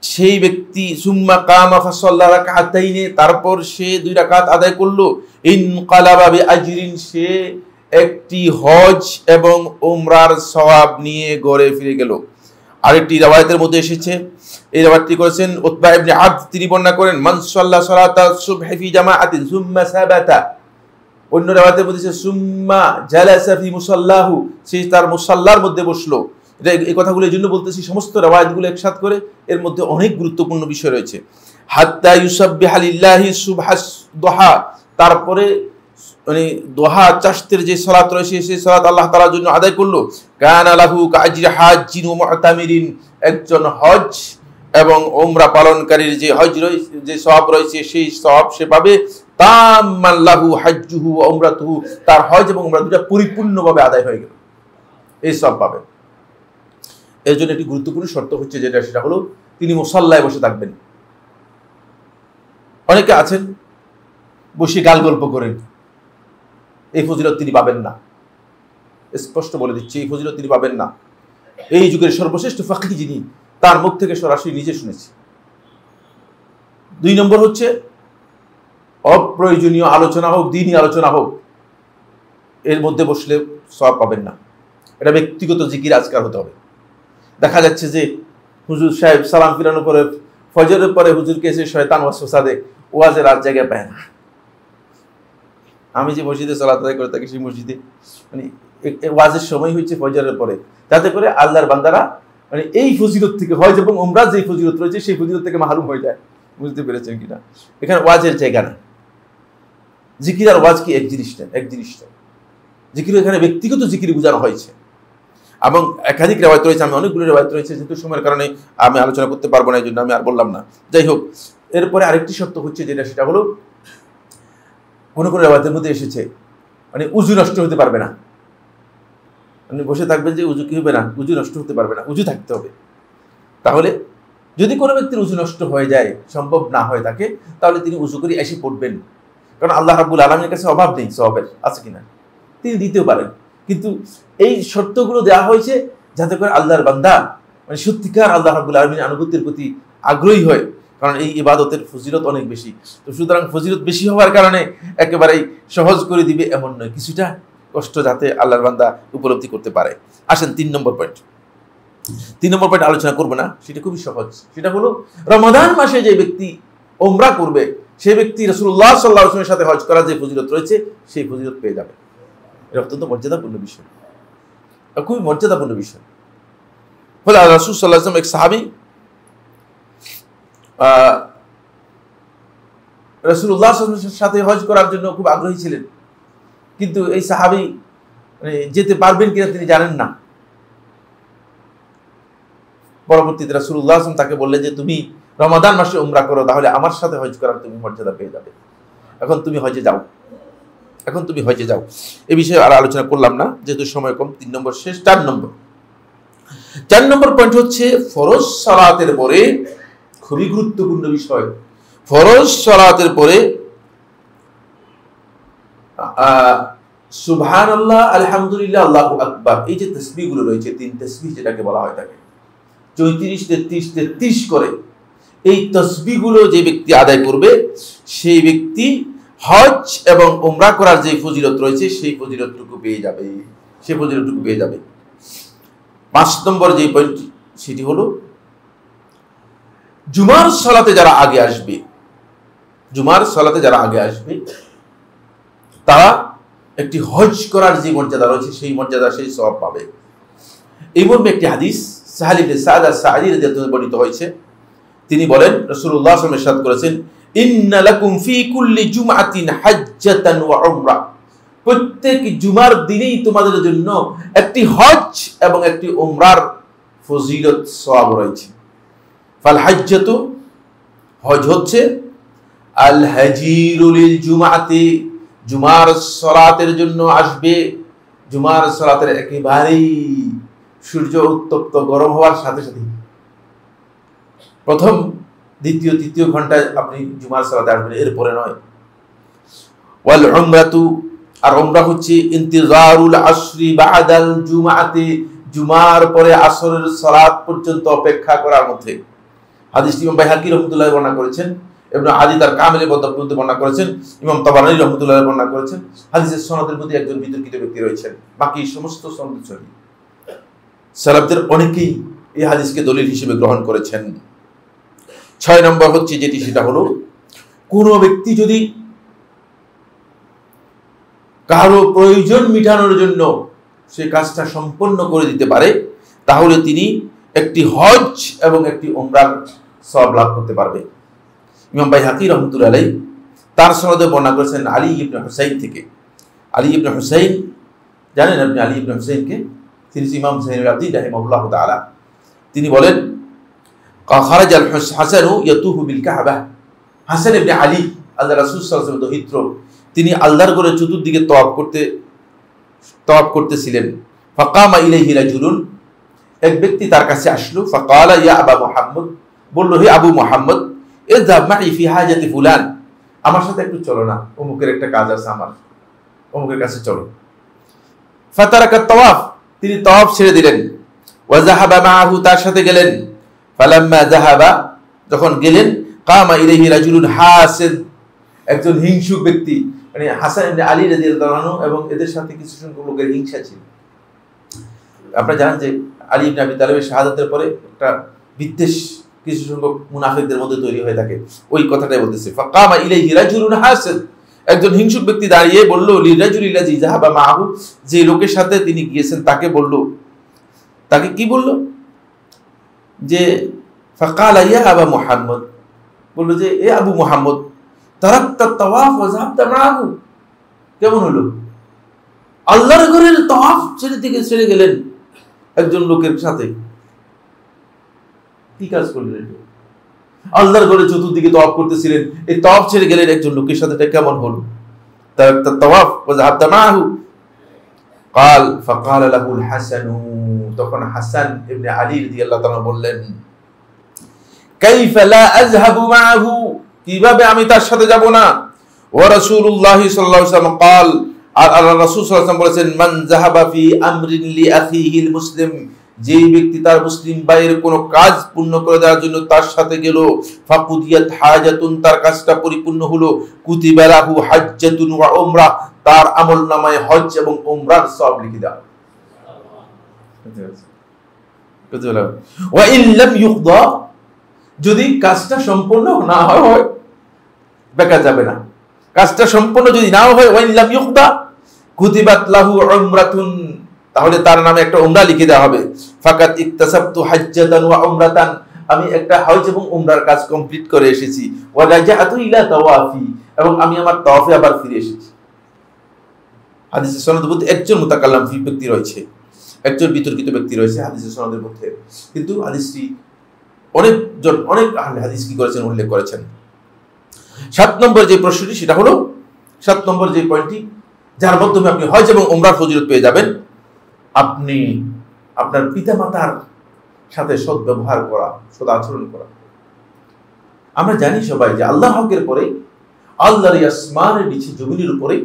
সেই ব্যক্তি সুম্মা কামা ফাসাল্লা রাকাতাইনি, তারপর সে 2 রাকাত আদায় করলো, ইনকালাবা বিআজরিন, সে একটি হজ এবং উমরার সওয়াব নিয়ে ঘরে ফিরে গেল। আরেকটি riwayতের মধ্যে এসেছে, এই riwayতটি করেছেন উতবা ইবনে আবদ, তিনি বর্ণনা করেন, মান সাল্লা সালাতা সুবহি ফি জামাআতিন সুম্মা সাবাতা, অন্য riwayতের মধ্যে সুম্মা জালাসা ফি মুসাল্লাহু, সে তার মুসাল্লার মধ্যে বসলো। এই কথাগুলো এই জন্য বলতেছি, সমস্ত riwayতগুলো একসাথে করে, এর মধ্যে অনেক গুরুত্বপূর্ণ বিষয় রয়েছে। হাত্তা ইউসাব্বিহা লিল্লাহি সুবহাস দুহা, তারপরে মানে দোহা চাষতের যে সালাত রয়েছে সেই সালাত আল্লাহ তাআলার জন্য আদায় করলো। কানা লাহু কাআজরি হাজ্জিন ওয়া মুতামিরিন, একজন হজ এবং উমরা পালনকারীর যে হজ রয়েছে, যে সওয়াব রয়েছে, সেই সওয়াব সে পাবে। তাম্মান লাহু হাজ্জুহু ওয়া উমরাতুহু, তার হজ এবং উমরা দুটো পরিপূর্ণভাবে আদায় হয়ে গেল, এই সওয়াব পাবে। এর জন্য একটি গুরুত্বপূর্ণ শর্ত হচ্ছে যেটা, সেটা হলো তিনি মুসাল্লায় বসে থাকবেন। অনেকে আছেন বসে গাল গল্প করেন, এই ফজিলত তিনি পাবেন না, স্পষ্ট বলে দিচ্ছি, এই ফজিলত তিনি পাবেন না। এই যুগের সর্বশ্রেষ্ঠ ফাকিহ যিনি, তার মুখ থেকে সরাসরি নিজে শুনেছি। 2 নম্বর হচ্ছে অপ্রয়োজনীয় আলোচনা হোক, দ্বীনি আলোচনা হোক, এর মধ্যে বসলে সওয়াব পাবেন না। এটা ব্যক্তিগত জিকির আজকার হতে হবে। দেখা যাচ্ছে যে হুজুর সাহেব সালাম ফিরানোর পরে, ফজরের পরে হুজুরকে এসে শয়তান ওয়াসওয়াসা দেয়, ওয়াজের আর জায়গা পায় না। আমি যে মসজিদে সালাত আদায় করে থাকি, সেই মসজিদে মানে ওয়াজের সময় হচ্ছে ফজরের পরে, যাতে করে আল্লাহর বান্দারা মানে এই ফজিলত থেকে, হজ এবং উমরা যে ফজিলত রয়েছে সেই ফজিলত থেকে মাহরুম হয়ে যায়। বুঝতে পেরেছেন কিনা? এখানে ওয়াজের জায়গা না। জিকির আর ওয়াজ কি এক জিনিস না, এক জিনিস না। জিকির এখানে ব্যক্তিগত জিকির বোঝানো হয়েছে, এবং একাধিক রিওয়ায়াত রয়েছে, আমি অনেকগুলো রিওয়ায়াত রয়েছে, যেহেতু সময়ের কারণে আমি আলোচনা করতে পারবো না, এই জন্য আমি আর বললাম না। যাই হোক, এরপরে আরেকটি শর্ত হচ্ছে যেটা, সেটা হলো কোনো কোনো রিওয়ায়াতের মধ্যে এসেছে মানে উযু নষ্ট হতে পারবে না। আপনি বসে থাকবেন যে উযু কি হবে না, উযু নষ্ট হতে পারবে না, উযু থাকতে হবে। তাহলে যদি কোনো ব্যক্তির উযু নষ্ট হয়ে যায়, সম্ভব না হয়ে থাকে, তাহলে তিনি উযু করে এসে পড়বেন, কারণ আল্লাহ রাব্বুল আলামিনের কাছে অভাব নেই সওয়াবের, আছে কিনা, তিনি দিতেও পারেন। কিন্তু এই শর্তগুলো দেওয়া হয়েছে যাতে করে আল্লাহর বান্দা মানে সত্যিকার আল্লাহ রাব্বুল আলামিনের আনুগত্যের প্রতি আগ্রহী হয়, কারণ এই ইবাদতের ফজিলত অনেক বেশি। তো সুতরাং ফজিলত বেশি হওয়ার কারণে একেবারেই সহজ করে দিবে এমন নয়, কিছুটা কষ্ট যাতে আল্লাহর বান্দা উপলব্ধি করতে পারে। আসেন 3 নম্বর পয়েন্ট। 3 নম্বর পয়েন্ট আলোচনা করবো না, সেটা খুবই সহজ। সেটা হলো রমাদান মাসে যে ব্যক্তি উমরা করবে, সেই ব্যক্তি রাসূলুল্লাহ সাল্লাল্লাহু আলাইহি ওয়াসাল্লামের সাথে হজ করার যে ফজিলত রয়েছে, সেই ফজিলত পেয়ে যাবে। এটা অত্যন্ত মর্যাদাপূর্ণ বিষয়, খুবই মর্যাদাপূর্ণ বিষয়। বলে রাসূল সাল্লাল্লাহু আলাইহি ওয়াসাল্লাম এক সাহাবী রাসূলুল্লাহ সাল্লাল্লাহু আলাইহি ওয়াসাল্লামের সাথে হজ করার জন্য খুব আগ্রহী ছিলেন, কিন্তু এই সাহাবী মানে যেতে পারবেন কিনা তিনি জানেন না। পরবর্তীতে রাসূলুল্লাহ সাল্লাল্লাহু আলাইহি ওয়াসাল্লাম তাকে বললেন যে তুমি রমাদান মাসে উমরা করো, তাহলে আমার সাথে হজ করার তুমি মর্যাদা পেয়ে যাবে। এখন তুমি হজে যাও, এখন তুমি হজে যাও। এই বিষয়ে আর আলোচনা করলাম না, যেহেতু সময় কম। 3 নম্বর শেষ। 4 নম্বর পয়েন্ট হচ্ছে ফরজ সালাতের পরে, খুবই গুরুত্বপূর্ণ বিষয়, ফরজ সালাতের পরে সুবহানাল্লাহ, আলহামদুলিল্লাহ, আল্লাহু আকবার, এই যে তাসবিহগুলো রয়েছে, 3 তাসবিহ যেটাকে বলা হয় থাকে, 34, 33, 33 করে এই তাসবিহগুলো যে ব্যক্তি আদায় করবে, সেই ব্যক্তি হজ এবং উমরা করার যে ফজিলত রয়েছে, সেই ফজিলতটুকু পেয়ে যাবে, সেই ফজিলতটুকু পেয়ে যাবে। 5 নম্বর যে পয়েন্ট, সেটি হলো জুমার সালাতে যারা আগে আসবে, জুমার সালাতে যারা আগে আসবে, তারা একটি হজ করার যে মর্যাদা রয়েছে, সেই মর্যাদা, সেই সওয়াব পাবে। এই মর্মে একটি হাদিস সাহাল ইবনে সাদ আস-সাঈদী রাদিয়াল্লাহু আনহু বর্ণিত হয়েছে তিনি বলেন, রাসূলুল্লাহ সাল্লাল্লাহু আলাইহি ওয়াসাল্লাম ইরশাদ করেছেন, ইন্না লাকুম ফি কুল্লি জুমআতিন হাজ্জাতান ওয়া উমরা, প্রত্যেক জুমার দিনেই তোমাদের জন্য একটি হজ এবং একটি উমরার ফজিলত সওয়াব রয়েছে। ফাল হাজ্জাতু, হজ হচ্ছে আল হাজিরু লিল জুমআতি, জুমার সালাতের জন্য আসবে, জুমার সালাতের একেবারেই সূর্য উত্তপ্ত গরম হওয়ার সাথে সাথে প্রথম দ্বিতীয় তৃতীয় ঘন্টায় আপনি জুমার সালাতে আসবেন, এরপরে নয়। ওয়াল উমরাতু, আর উমরা হচ্ছে ইন্তিজারুল আসরি বাদাল জুমআতি, জুমার পরে আসরের সালাত পর্যন্ত অপেক্ষা করার মধ্যে। হাদিসটি ইমাম বাইহাকী রাহমাতুল্লাহ বর্ণনা করেছেন, ইবনে আদি তার কামিলে মধ্যে বর্ণনা করেছেন, ইমাম তাবারানী রাহমাতুল্লাহ বর্ণনা করেছেন। হাদিসের সনদের মধ্যে একজন বিতর্কিত ব্যক্তি রয়েছেন, বাকি সমস্ত সনদ সহিহ। সালাফদের অনেকেই এই হাদিসকে দলিল হিসেবে গ্রহণ করেছেন। 6 নম্বর হচ্ছে যেটি, সেটা হলো কোন ব্যক্তি যদি কারো প্রয়োজন মিটানোর জন্য সে কাজটা সম্পন্ন করে দিতে পারে, তাহলে তিনি একটি হজ এবং একটি উমরার সওয়াব লাভ করতে পারবে। ইমাম বাইহাকী রাহমাতুল্লাহ আলাইহি তার সনদে বর্ণনা করেছেন আলী ইবনে হুসাইন থেকে। আলী ইবনে হুসাইন, জানেন আপনি আলী ইবনে হুসাইনকে? তিনি ইমাম হুসাইনুল আবদী রাহিমাহুল্লাহ তাআলা। তিনি বলেন, খারাজাল হাসানু ইয়াতুহু বিল কাবা, হাসান ইবনে আলী আল্লাহর রাসূল সাল্লাল্লাহু আলাইহি ওয়াসাল্লামের দৌহিত্র, তিনি আল্লাহর ঘরের চতুর্দিকে তওয়াফ করতেছিলেন। ফাকামা ইলাইহি রাজুলুন, এক ব্যক্তি তার কাছে আসলো। ফাকালা ইয়া আবা মুহাম্মদ, বলল, হে আবু মুহাম্মদ, ইযহাব মাই ফি হাজাতি ফুলান, আমার সাথে একটু চলো না, অমুকের একটা কাজ আছে, আমার অমুকের কাছে চলো। ফাতারাকা তাওয়াফ, তিনি তাওয়াফ ছেড়ে দিলেন। ওয়া যাহাবা মাআহু, তার সাথে গেলেন। ফালাম্মা যাহাবা, যখন গেলেন, কামা ইলাইহি রাজুলুন হাসিদ, একজন হিংসুক ব্যক্তি, মানে হাসান ইবনে আলী রাদিয়াল্লাহু আনহু এবং এদের সাথে কিছু সংখ্যক লোকের হিংসা ছিল। আপনারা জানেন যে আলী ইবনে আবি তালেবের শাহাদাতের পরে একটা বিদ্বেষ কিছু সংখ্যক মুনাফিকদের মধ্যে তৈরি হয়ে থাকে, ওই কথাটাই বলতেছে। ফাকামা ইলাইহি রাজুলুন হাসিদ, একজন হিংসুক ব্যক্তি দাঁড়িয়ে বলল, লিরাজুলিল্লাযী যাহাবা মাআহু, যে লোকের সাথে তিনি গিয়েছেন তাকে বলল, তাকে কি বলল? যে ফাকালা ইয়া আবা মুহাম্মদ, বলল যে এ আবু মুহাম্মদ, তারাকতা তাওয়াফ ওয়া যাহাবতা মাআহু, কেমন হলো? আল্লাহর ঘরের তাওয়াফ ছেড়ে গেলেন একজন লোকের সাথে, কি কাজ করলেন? আল্লাহর ঘরে চতুর্দিকে তাওয়াফ করতেছিলেন, এই তাওয়াফ ছেড়ে গেলেন একজন লোকের সাথে, এটা কেমন হলো? তারাকতা তাওয়াফ ওয়া যাহাবতা মাআহু। قال فقال له الحسن, তখন হাসান ইবনে আলী রাদিয়াল্লাহু তাআলা বললেন, কাইফা লা আযহাবু মাআহু, কিভাবে আমি তার সাথে যাব না? ওয়া রাসূলুল্লাহ সাল্লাল্লাহু আলাইহি ওয়াসাল্লাম قال, আর আল্লাহর রাসূল সাল্লাল্লাহু আলাইহি ওয়াসাল্লাম বলেছেন, মান যাহাবা ফি আমরিন লি আখিহিল মুসলিম, যে ব্যক্তি তার মুসলিম ভাইয়ের কোনো কাজ পূর্ণ করে দেওয়ার জন্য তার সাথে গেল, ফাকুদিয়াত হাজাতুন, তার কাজটা পরিপূর্ণ হলো, কুতিবা লাহু হাজ্জাতুন ওয়া উমরা, তার আমলনামায় হজ এবং উমরার সওয়াব লিখে দাও। ওয়া ইন লাম ইউকদা, যদি কাজটা সম্পূর্ণ না হয় বেকার যাবে না, কাজটা সম্পূর্ণ যদি নাও হয়, ওয়া ইন লাম ইউকদা কুতিবাত লাহু উমরাতুন, তাহলে তার নামে একটা উমরা লিখে দেওয়া হবে। ফাকাত ইকতাসাবতু হাজ্জাতান ওয়া উমরাতান, আমি একটা হজ এবং উমরার কাজ কমপ্লিট করে এসেছি। ওয়া রাজাআতু ইলা তাওয়াফি, এবং আমি আমার তাওয়াফে আবার ফিরে এসেছি। হাদিসের সনদের মধ্যে একজন মুতাকাল্লাম ফি ব্যক্তি রয়েছে, একজন বিতর্কিত ব্যক্তি রয়েছে হাদিসের সনদের মধ্যে, কিন্তু হাদিসটি অনেক আহলে হাদিস কি করেছেন, উল্লেখ করেছেন। 7 নম্বর যে প্রশ্নটি, সেটা হলো 7 নম্বর যে পয়েন্টটি, যার মাধ্যমে আপনি হজ এবং উমরার ফজিলত পেয়ে যাবেন, আপনি আপনার পিতামাতার সাথে সদ্ব্যবহার করা, সদাচরণ করা। আমরা জানি সবাই যে আল্লাহ হকের পরে, আল্লাহর আসমানের নিচে জমিনের উপরে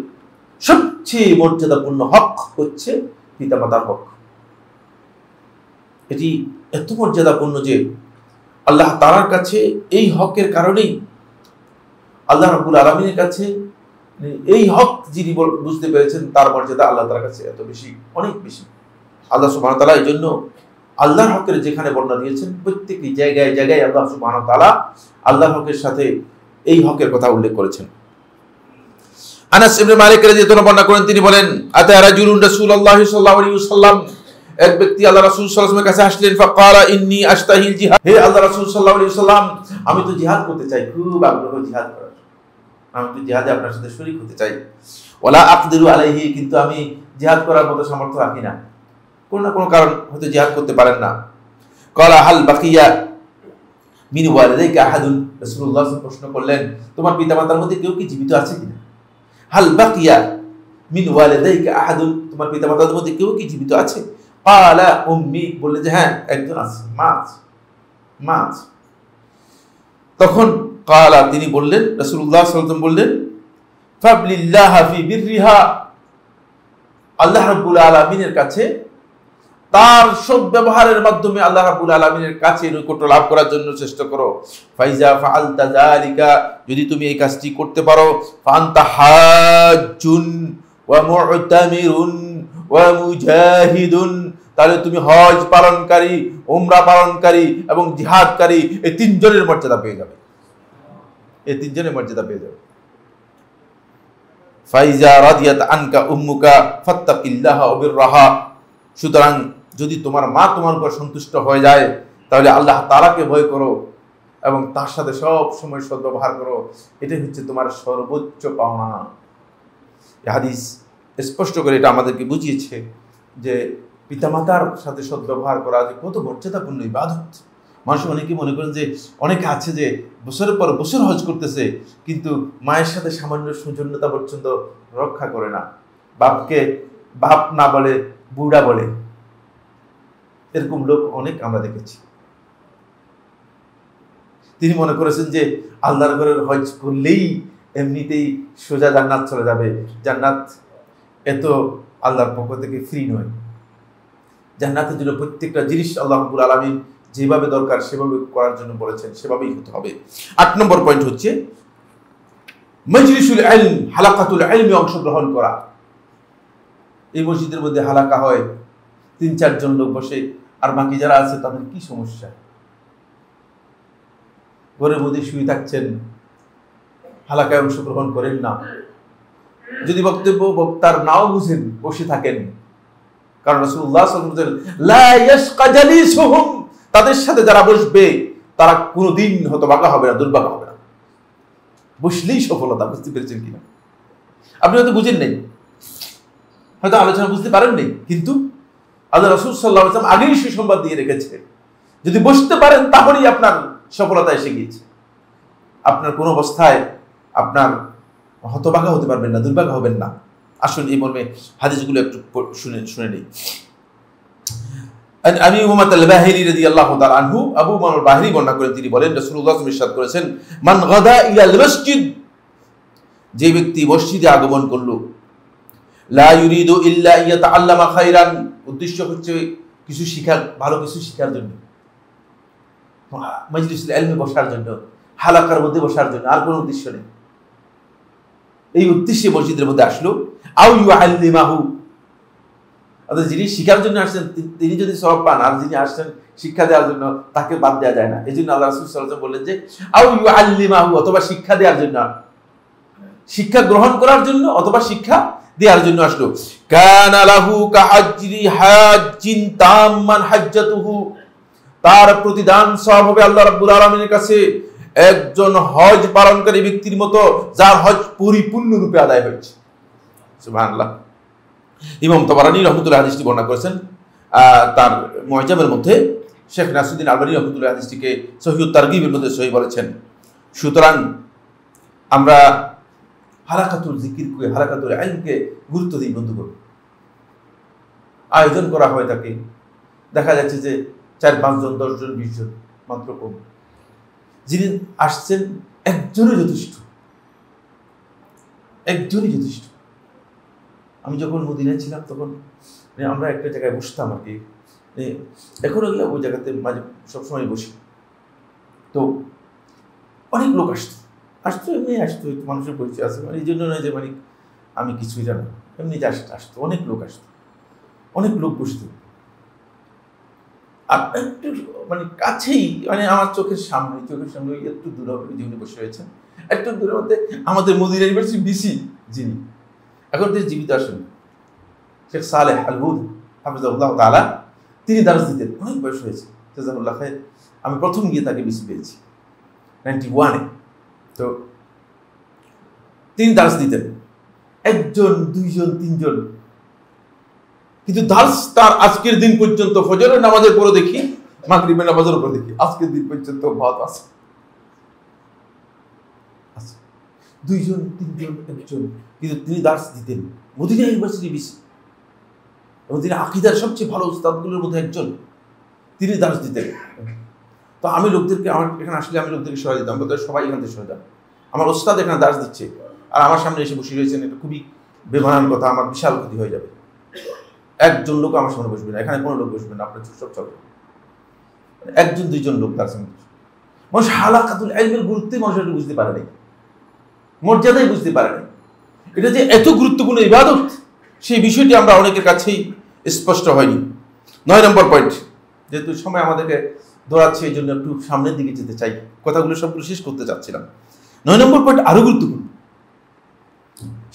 সবচেয়ে মর্যাদাপূর্ণ হক হচ্ছে পিতামাতার হক। এটি এত মর্যাদাপূর্ণ যে আল্লাহ তাআলার কাছে এই হকের কারণেই, আল্লাহ রাব্বুল আলামিনের কাছে এই হক যিনি বুঝতে পেরেছেন, তার মর্যাদা আল্লাহ তাআলার কাছে এত বেশি, অনেক বেশি। আল্লাহ সুবহানাহু ওয়া তাআলা এই জন্য আল্লাহর হকের যেখানে বর্ণনা দিয়েছেন, প্রত্যেকটি জায়গায় জায়গায় আল্লাহ সুবহানাহু ওয়া তাআলা আল্লাহর হকের সাথে এই হকের কথা উল্লেখ করেছেন। আনাস ইবনে মালিক রাদিয়াল্লাহু আনহু বর্ণনা করেন, তিনি বলেন, আতা রাজুলুন রাসূলুল্লাহ সাল্লাল্লাহু আলাইহি ওয়াসাল্লাম, এক ব্যক্তি আল্লাহ রাসূল সাল্লাল্লাহু আলাইহি ওয়াসাল্লামের কাছে আসলেন, ফাকালা ইন্নী আশতাহিল জিহাদ, হে আল্লাহ রাসূল সাল্লাল্লাহু আলাইহি ওয়াসাল্লাম, আমি তো জিহাদ করতে চাই, খুব আগ্রহ জিহাদ করার, আমি তো জিহাদে আপনার সাথে শরীক হতে চাই। ওয়ালা আকদিরু আলাইহি, কিন্তু আমি জিহাদ করার মতো সামর্থ্য রাখি না, কোনো না কোনো কারণ হয়তো জিহাদ করতে পারেন না। ক্বালা হাল বাকিয়া মিন ওয়ালিদাইকা আহাদুন, রাসূলুল্লাহ প্রশ্ন করলেন, তোমার পিতামাতার মধ্যে কেউ কি জীবিত আছে কিনা? হাল বাকিয়া মিন ওয়ালিদাইকা আহাদুন, তোমার পিতামাতার মধ্যে কেউ কি জীবিত আছে? ক্বালা উম্মি, বললেন যে হ্যাঁ একজন আছে, মা আছে। তখন ক্বালা, তিনি বললেন, রাসূলুল্লাহ সাল্লাল্লাহু আলাইহি ওয়াসাল্লাম বললেন, ফাবলিল্লাহ ফি বিররিহা, আল্লাহ রাব্বুল আলামিনের কাছে তার সৎ ব্যবহারের মাধ্যমে আল্লাহ রাব্বুল আলামিনের কাছে নৈকট্য লাভ করার জন্য চেষ্টা করো। ফাইজা ফাআলতা যালিকা, যদি তুমি এই কাজটি করতে পারো, ফাআনতা হাজ্জুন ওয়া মু'তামিরুন ওয়া মুজাহিদুন, তাহলে তুমি হজ পালনকারী, উমরা পালনকারী এবং জিহাদকারী, এই তিনজনের মর্যাদা পেয়ে যাবে, এই তিনজনের মর্যাদা পেয়ে যাবে। ফাইজা রাদিয়াত আনকা উম্মুকা ফাত্তাকিল্লাহা ওয়া বিররাহা, সুতরাং যদি তোমার মা তোমার উপর সন্তুষ্ট হয়ে যায়, তাহলে আল্লাহ তাআলাকে ভয় করো এবং তার সাথে সব সময় সদ্ব্যবহার করো, এটাই হচ্ছে তোমার সর্বোচ্চ পাওনা। এই হাদিস স্পষ্ট করে এটা আমাদেরকে বুঝিয়েছে যে পিতামাতার সাথে সদ্ব্যবহার করা যে কত মর্যাদাপূর্ণ ইবাদত। মানুষ অনেকে মনে করেন যে অনেকে আছে যে বছরের পর বছর হজ করতেছে, কিন্তু মায়ের সাথে সামান্য সৌজন্যতা পর্যন্ত রক্ষা করে না, বাপকে বাপ না বলে বুড়া বলে, এরকম লোক অনেক আমরা দেখেছি। তিনি মনে করেছেন যে আল্লাহর ঘরের হজ করলেই এমনিতেই সোজা জান্নাত চলে যাবে। জান্নাত এত আল্লাহর পক্ষ থেকে ফ্রি নয়। জান্নাতের জন্য প্রত্যেকটা জিনিস আল্লাহ রাব্বুল আলামিন যেভাবে দরকার সেভাবে করার জন্য বলেছেন, সেভাবেই হতে হবে। 8 নম্বর পয়েন্ট হচ্ছে মাজলিসুল ইলম, হালাকাতুল ইলমে অংশগ্রহণ করা। এই মসজিদের মধ্যে হালাকা হয়, 3-4 জন লোক বসে, আর বাকি যারা আছে তাদের কি সমস্যা? ঘরের মধ্যে শুয়ে থাকছেন, হালাকায় অংশগ্রহণ করেন না। যদি বক্তব্য বক্তার নাও বুঝেন, বসে থাকেন, কারণ রাসূলুল্লাহ সাল্লাল্লাহু আলাইহি ওয়াসাল্লাম লা ইয়াশকা জালিসুহুম, তাদের সাথে যারা বসবে তারা কোনোদিন হতভাগা হবে না, দুর্ভাগা হবে না। বসলেই সফলতা। বুঝতে পেরেছেন কিনা? আপনি হয়তো বুঝেন নাই, হয়তো আলোচনা বুঝতে পারেন নাই, কিন্তু আল্লাহ রাসূল সাল্লাল্লাহু আলাইহি ওয়াসাল্লাম আগেই সুসংবাদ দিয়ে রেখেছে, যদি বসতে পারেন তাহলেই আপনার সফলতা এসে গিয়েছে। আপনার কোন অবস্থায় আপনার হতভাগা হতে পারবেন না, দুর্ভাগা হবেন না। আসুন এই মর্মে হাদিসগুলো একটু শুনে নেই। আবু উমামা আল-বাহিলি রাদিয়াল্লাহু তাআলা আনহু, আবু উমামা আল-বাহিলি বর্ণনা করেন, তিনি বলেন রাসূলুল্লাহ সাল্লাল্লাহু আলাইহি ওয়াসাল্লাম ইরশাদ করেছেন, মান গাদা ইলাল মসজিদ, যে ব্যক্তি মসজিদে আগমন করলো, লা ইউরিদু ইল্লা ইয়াতাআল্লামা খায়রান, উদ্দেশ্য হচ্ছে কিছু শিখার, ভালো কিছু শিখার জন্য, মাজলিসুল ইলমে বসার জন্য, হালাকার মধ্যে বসার জন্য, আর কোনো উদ্দেশ্য নেই। এই উদ্দেশ্যে মসজিদের মধ্যে আসলো। আও ইউআল্লিমাহু, অর্থাৎ যিনি শিখার জন্য আসছেন তিনি যদি সওয়াব পান, আর যিনি আসছেন শিক্ষা দেওয়ার জন্য তাকে বাদ দেওয়া যায় না। এই জন্য আল্লাহ রাসূল সাল্লাল্লাহু আলাইহি ওয়াসাল্লাম বললেন যে আও ইউআল্লিমাহু, অথবা শিক্ষা দেওয়ার জন্য, শিক্ষা গ্রহণ করার জন্য অথবা শিক্ষা দেওয়ার জন্য আসলো। কানা লাহু কাআজরি হাজ্জিন তাম্মান হাজ্জাতুহু, তার প্রতিদান সওয়াব হবে আল্লাহ রাব্বুল আলামিনের কাছে একজন হজ পালনকারী ব্যক্তির মতো, যার হজ পরিপূর্ণ রূপে আদায় হয়েছে। সুবহানাল্লাহ। ইমাম তাবারানী রাহমাতুল্লাহ হাদিসটি বর্ণনা করেছেন তার মুআজামের মধ্যে। শেখ নাসিরউদ্দিন আলবানী রাহমাতুল্লাহ হাদিসটিকে সহিহুত তারগীবের মধ্যে সহিহ বলেছেন। সুতরাং আমরা হালাকাতুল জিকিরকে, হালাকাতুল ইলমকে গুরুত্ব দিই বন্ধুগণ। আয়োজন করা হয় তাকে, দেখা যাচ্ছে যে 4-5 জন, 10 জন, 20 জন, মাত্র কম। যিনি আসছেন একজনই যথেষ্ট, একজনই যথেষ্ট। আমি যখন মদিনায় ছিলাম তখন আমরা একটা জায়গায় বসতাম আর কি, এখনো গেলে ওই জায়গাতে মাঝে সবসময় বসি। তো অনেক লোক আসতো, এমনি আসতো, মানুষের পরিচয় আছে, মানে এই জন্য নয় যে মানে আমি কিছুই জানি, এমনি আসতো, অনেক লোক আসতো, অনেক লোক বসতো। আর একটু মানে কাছেই, মানে আমার চোখের সামনে একটু দূরে হবে যিনি বসে রয়েছেন, একটু দূরের মধ্যে আমাদের মদিনা ইউনিভার্সিটি বিসি যিনি এখন তিনি জীবিত আসেন, শেখ সালেহ আল-হুদ হাফিজাহুল্লাহ তাআলা, তিনি দার্স দিতেন, অনেক বয়স হয়েছে জাযাকুল্লাহ খায়ের। আমি প্রথম গিয়ে তাকে বেশি পেয়েছি 91-এ। তো তিনি দার্স দিতেন, একজন, দুইজন, তিনজন, কিন্তু দার্স তার আজকের দিন পর্যন্ত ফজরের নামাজের পরে দেখি, মাগরিবের নামাজের পরে দেখি, আজকের দিন পর্যন্ত ভাত আছে। দুইজন, তিনজন, একজন, কিন্তু তিনি দার্স দিতেন মদিনা ইউনিভার্সিটি বেশি, এবং তিনি আকীদার সবচেয়ে ভালো উস্তাদগুলোর মধ্যে একজন, তিনি দার্স দিতেন। তো আমি লোকদেরকে, আমার এখানে আসলে আমি লোকদেরকে সহায় দিতাম, বলতে সবাই এখান থেকে সহায় দেন, আমার ওস্তাদ এখানে দার্স দিচ্ছে আর আমার সামনে এসে বসে রয়েছেন, এটা খুবই বেমানান কথা, আমার বিশাল ক্ষতি হয়ে যাবে। একজন লোক আমার সামনে বসবে না, এখানে কোনো লোক বসবে না, আপনার সব চলবে, একজন দুইজন লোক তার সামনে। মানুষ হালাকাতুল ইলমের গুরুত্বই মানুষ বুঝতে পারে নাই, মর্যাদাই বুঝতে পারে নাই। এটা যে এত গুরুত্বপূর্ণ ইবাদত, সেই বিষয়টি আমরা অনেকের কাছেই স্পষ্ট হয়নি। 9 নম্বর পয়েন্ট, যেহেতু সময় আমাদেরকে দৌড়াচ্ছে, এই জন্য একটু সামনের দিকে যেতে চাই, কথাগুলো সবগুলো শেষ করতে চাচ্ছিলাম। 9 নম্বর পয়েন্ট আরো গুরুত্বপূর্ণ,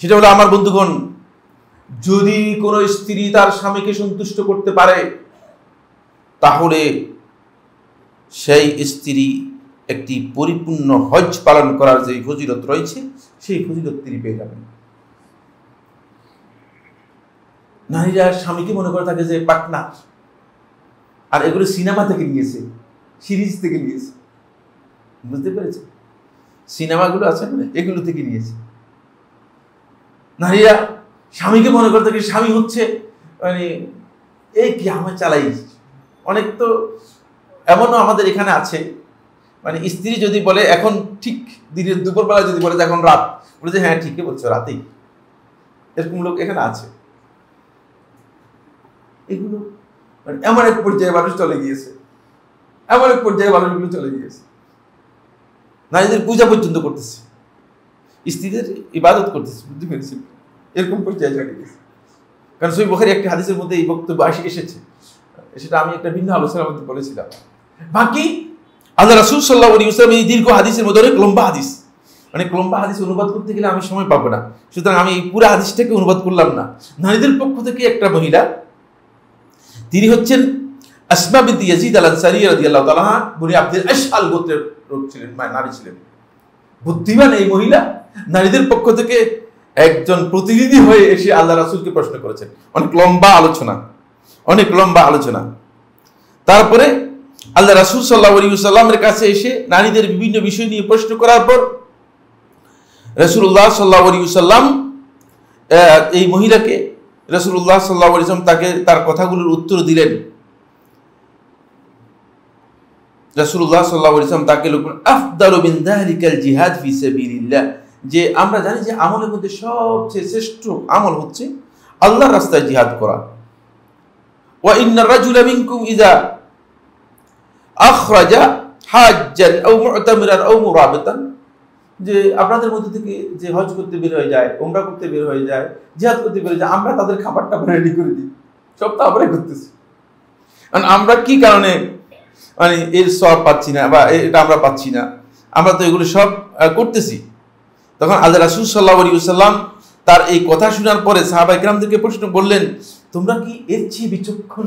সেটা হলো আমার বন্ধুগণ, যদি কোনো স্ত্রী তার স্বামীকে সন্তুষ্ট করতে পারে, তাহলে সেই স্ত্রী একটি পরিপূর্ণ হজ পালন করার যে ফজিলত রয়েছে, সেই ফজিলত তিনি পেয়ে যাবেন। নারীরা স্বামীকে মনে করে থাকে যে পার্টনার, আর এগুলো সিনেমা থেকে নিয়েছে, সিরিজ থেকে নিয়েছে, বুঝতে পেরেছে? সিনেমাগুলো আছে না, এগুলো থেকে নিয়েছে। নারীরা স্বামীকে মনে করে থাকে স্বামী হচ্ছে মানে এই কি আমার চালাই। অনেক তো এমনও আমাদের এখানে আছে, মানে স্ত্রী যদি বলে এখন ঠিক দিনের দুপুরবেলা যদি বলে এখন রাত, বলে যে হ্যাঁ ঠিকই বলছো, রাতেই। এরকম লোক এখানে আছে। এগুলো মানে এমন এক পর্যায়ে মানুষ চলে গিয়েছে, এমন এক পর্যায়ে মানুষগুলো চলে গিয়েছে, নারীদের পূজা পর্যন্ত করতেছে, স্ত্রীদের ইবাদত করতেছে, বুঝতে পেরেছি? এরকম পর্যায়ে চলে গিয়েছে। কারণ সহিহ বুখারী একটি হাদিসের মধ্যে এই বক্তব্য এসেছে, সেটা আমি একটা ভিন্ন আলোচনার মধ্যে বলেছিলাম। বাকি আল্লাহ রাসূল সাল্লাল্লাহু আলাইহি ওয়াসাল্লাম এই দীর্ঘ হাদিসের মধ্যে অনেক লম্বা হাদিস, অনেক লম্বা হাদিস অনুবাদ করতে গেলে আমি সময় পাবো না, সুতরাং আমি এই পুরো হাদিসটাকে অনুবাদ করলাম না। নারীদের পক্ষ থেকে একটা মহিলা, তিনি হচ্ছেন আসমা বিনতে ইয়াজিদ আল আনসারী রাদিয়াল্লাহু তাআলা আনহা, বনি আব্দুল আশহাল গোত্রের লোক ছিলেন, নারী ছিলেন, বুদ্ধিমান এই মহিলা। নারীদের পক্ষ থেকে একজন প্রতিনিধি হয়ে এসে আল্লাহ রাসূলকে প্রশ্ন করেছেন, অনেক লম্বা আলোচনা, অনেক লম্বা আলোচনা। তারপরে আল্লাহ রাসূল সাল্লাল্লাহু আলাইহি ওয়াসাল্লামের কাছে এসে নারীদের বিভিন্ন বিষয় নিয়ে প্রশ্ন করার পর রাসূলুল্লাহ সাল্লাল্লাহু আলাইহি ওয়াসাল্লাম এই মহিলাকে, রাসূলুল্লাহ সাল্লাল্লাহু আলাইহি ওয়াসাল্লাম তাকে তার কথাগুলোর উত্তর দিলেন। রাসূলুল্লাহ সাল্লাল্লাহু আলাইহি ওয়াসাল্লাম তাকে বললেন, আফদালু মিন যালিকাল জিহাদ ফি সাবিলিল্লাহ, যে আমরা জানি যে আমলের মধ্যে সবচেয়ে শ্রেষ্ঠ আমল হচ্ছে আল্লাহর রাস্তায় জিহাদ করা। ওয়া ইন্নার রাজুলা মিনকুম ইযা আখরাজা হাজ্জান আও মু'তামিরান আও মুরাবিতান, যে আপনাদের মধ্যে থেকে যে হজ করতে বের হয়ে যায়, উমরা করতে বের হয়ে যায়, জিহাদ করতে বের হয়ে যায়, আমরা তাদের খাবারটা রেডি করে দিই, সব তো আমরাই করতেছি। কারণ আমরা কি কারণে মানে এর সওয়াব পাচ্ছি না বা এটা আমরা পাচ্ছি না, আমরা তো এগুলো সব করতেছি। তখন আল্লাহ রাসূল সাল্লাল্লাহু আলাইহি ওয়াসাল্লাম তার এই কথা শোনার পরে সাহাবায়ে কেরামদেরকে প্রশ্ন করলেন, তোমরা কি এর চেয়ে বিচক্ষণ,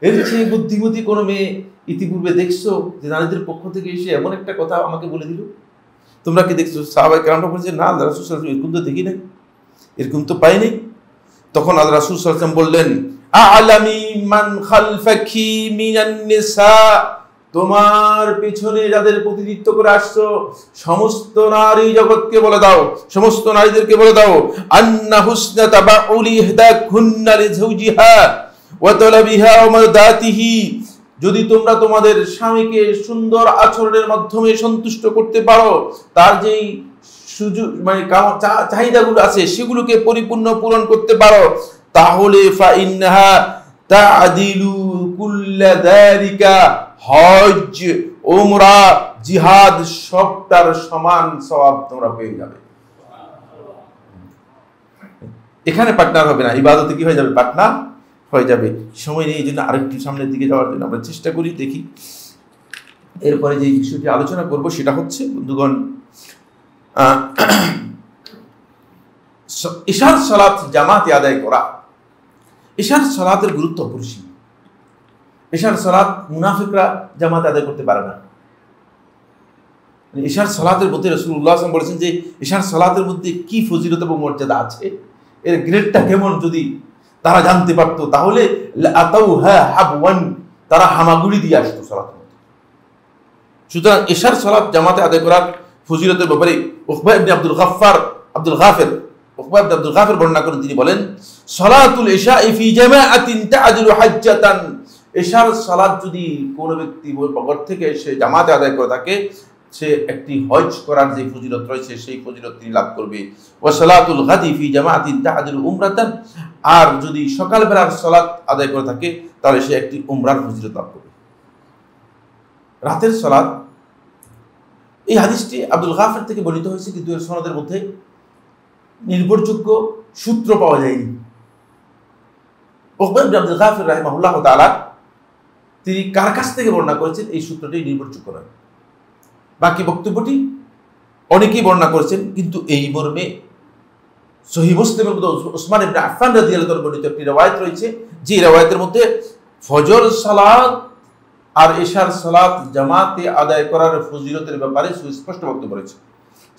এর চেয়ে বুদ্ধিমতী কোনো মেয়ে ইতিপূর্বে দেখছো যে নারীদের পক্ষ থেকে এসে এমন একটা কথা আমাকে বলে দিল? তোমরা কি দেখছো? সাহাবায়ে কেরামরা বলছে, না আল্লাহ রাসূল সাল্লাল্লাহু আলাইহি ওয়াসাল্লাম, এরকম তো দেখি নাই, এরকম তো পাই নাই। তখন আল্লাহ রাসূল সাল্লাল্লাহু আলাইহি ওয়াসাল্লাম বললেন, আ'লামি মান খালফাকি মিনান নিসা, তোমার পেছনে যাদের প্রতিনিধিত্ব করে আসছো সমস্ত নারী জগৎকে বলে দাও, সমস্ত নারীদেরকে বলে দাও, আন্না হুসনা তাবাউলি ইহদাকুন্না লিজাওজিহা ওয়া তালাবিহা ওয়া মারদাতিহি, যদি তোমরা তোমাদের স্বামীকে সুন্দর আচরণের মাধ্যমে সন্তুষ্ট করতে পারো, তার যেই সুযোগ মানে চাহিদাগুলো আছে সেগুলোকে পরিপূর্ণ পূরণ করতে পারো, তাহলে ফাইন্নাহা তা'দিলু কুল্লা যালিকা, হজ, উমরা, জিহাদ সবটার সমান সওয়াব তোমরা পেয়ে যাবে। এখানে পার্টনার হবে না, ইবাদতে কি হয়ে যাবে? পার্টনার হয়ে যাবে। সময় নেই, এই জন্য আরেকটু সামনের দিকে যাওয়ার জন্য আমরা চেষ্টা করি, দেখি। এরপরে যে বিষয়টি আলোচনা করব সেটা হচ্ছে বন্ধুগণ, ইশার সালাত জামাতে আদায় করা। ইশার সালাতের গুরুত্ব অপরিসীম। এশার সালাত মুনাফিকরা জামাতে আদায় করতে পারে না। এশার সালাতের মধ্যে রাসূলুল্লাহ সাল্লাল্লাহু আলাইহি ওয়াসাল্লাম বলেছেন যে এশার সালাতের মধ্যে কি ফজিলত এবং মর্যাদা আছে, এর গ্রেডটা কেমন যদি তারা জানতে পারতো তাহলে আতাউহা হাবওয়ান, তারা হামাগুড়ি দিয়ে আসতো সালাতের মধ্যে। সুতরাং এশার সালাত জামাতে আদায় করার ফজিলতের ব্যাপারে উকবা ইবনে আব্দুল গাফফার বর্ণনা করেন। তিনি বলেন, সালাতুল ইশা'i ফি জামাআতিন তা'দিলু হাজ্জাতান, এশার সালাত যদি কোনো ব্যক্তি ঘর থেকে এসে জামাতে আদায় করে থাকে, সে একটি হজ করার যে ফজিলত রয়েছে সেই ফজিলত তিনি লাভ করবে। ওয়া সালাতুল গাদি ফি জামাআতিন তা'দিলু উমরাতান, আর যদি সকালবেলার সালাত আদায় করে থাকে তাহলে সে একটি উমরার ফজিলত লাভ করবে। রাতের সালাত, এই হাদিসটি আব্দুল গাফফার থেকে বর্ণিত হয়েছে, কিন্তু এর সনদের মধ্যে নির্ভরযোগ্য সূত্র পাওয়া যায়নি। উকবা ইবনে আব্দুল গাফফার রাহিমাহুল্লাহ তাআলা তিনি কার কাছ থেকে বর্ণনা করেছেন এই সূত্রটি নির্ভরযোগ্য নয়। বাকি বক্তব্যটি অনেকেই বর্ণনা করেছেন, কিন্তু এই মর্মে সহিহ মুসলিমের মধ্যে উসমান ইবনে আফফান রাদিয়াল্লাহু আনহু বর্ণিত একটি রওয়ায়াত রয়েছে, যে রওয়ায়াতের মধ্যে ফজর সালাত আর এশার সালাত জামাতে আদায় করার ফজিলতের ব্যাপারে সুস্পষ্ট বক্তব্য রয়েছে।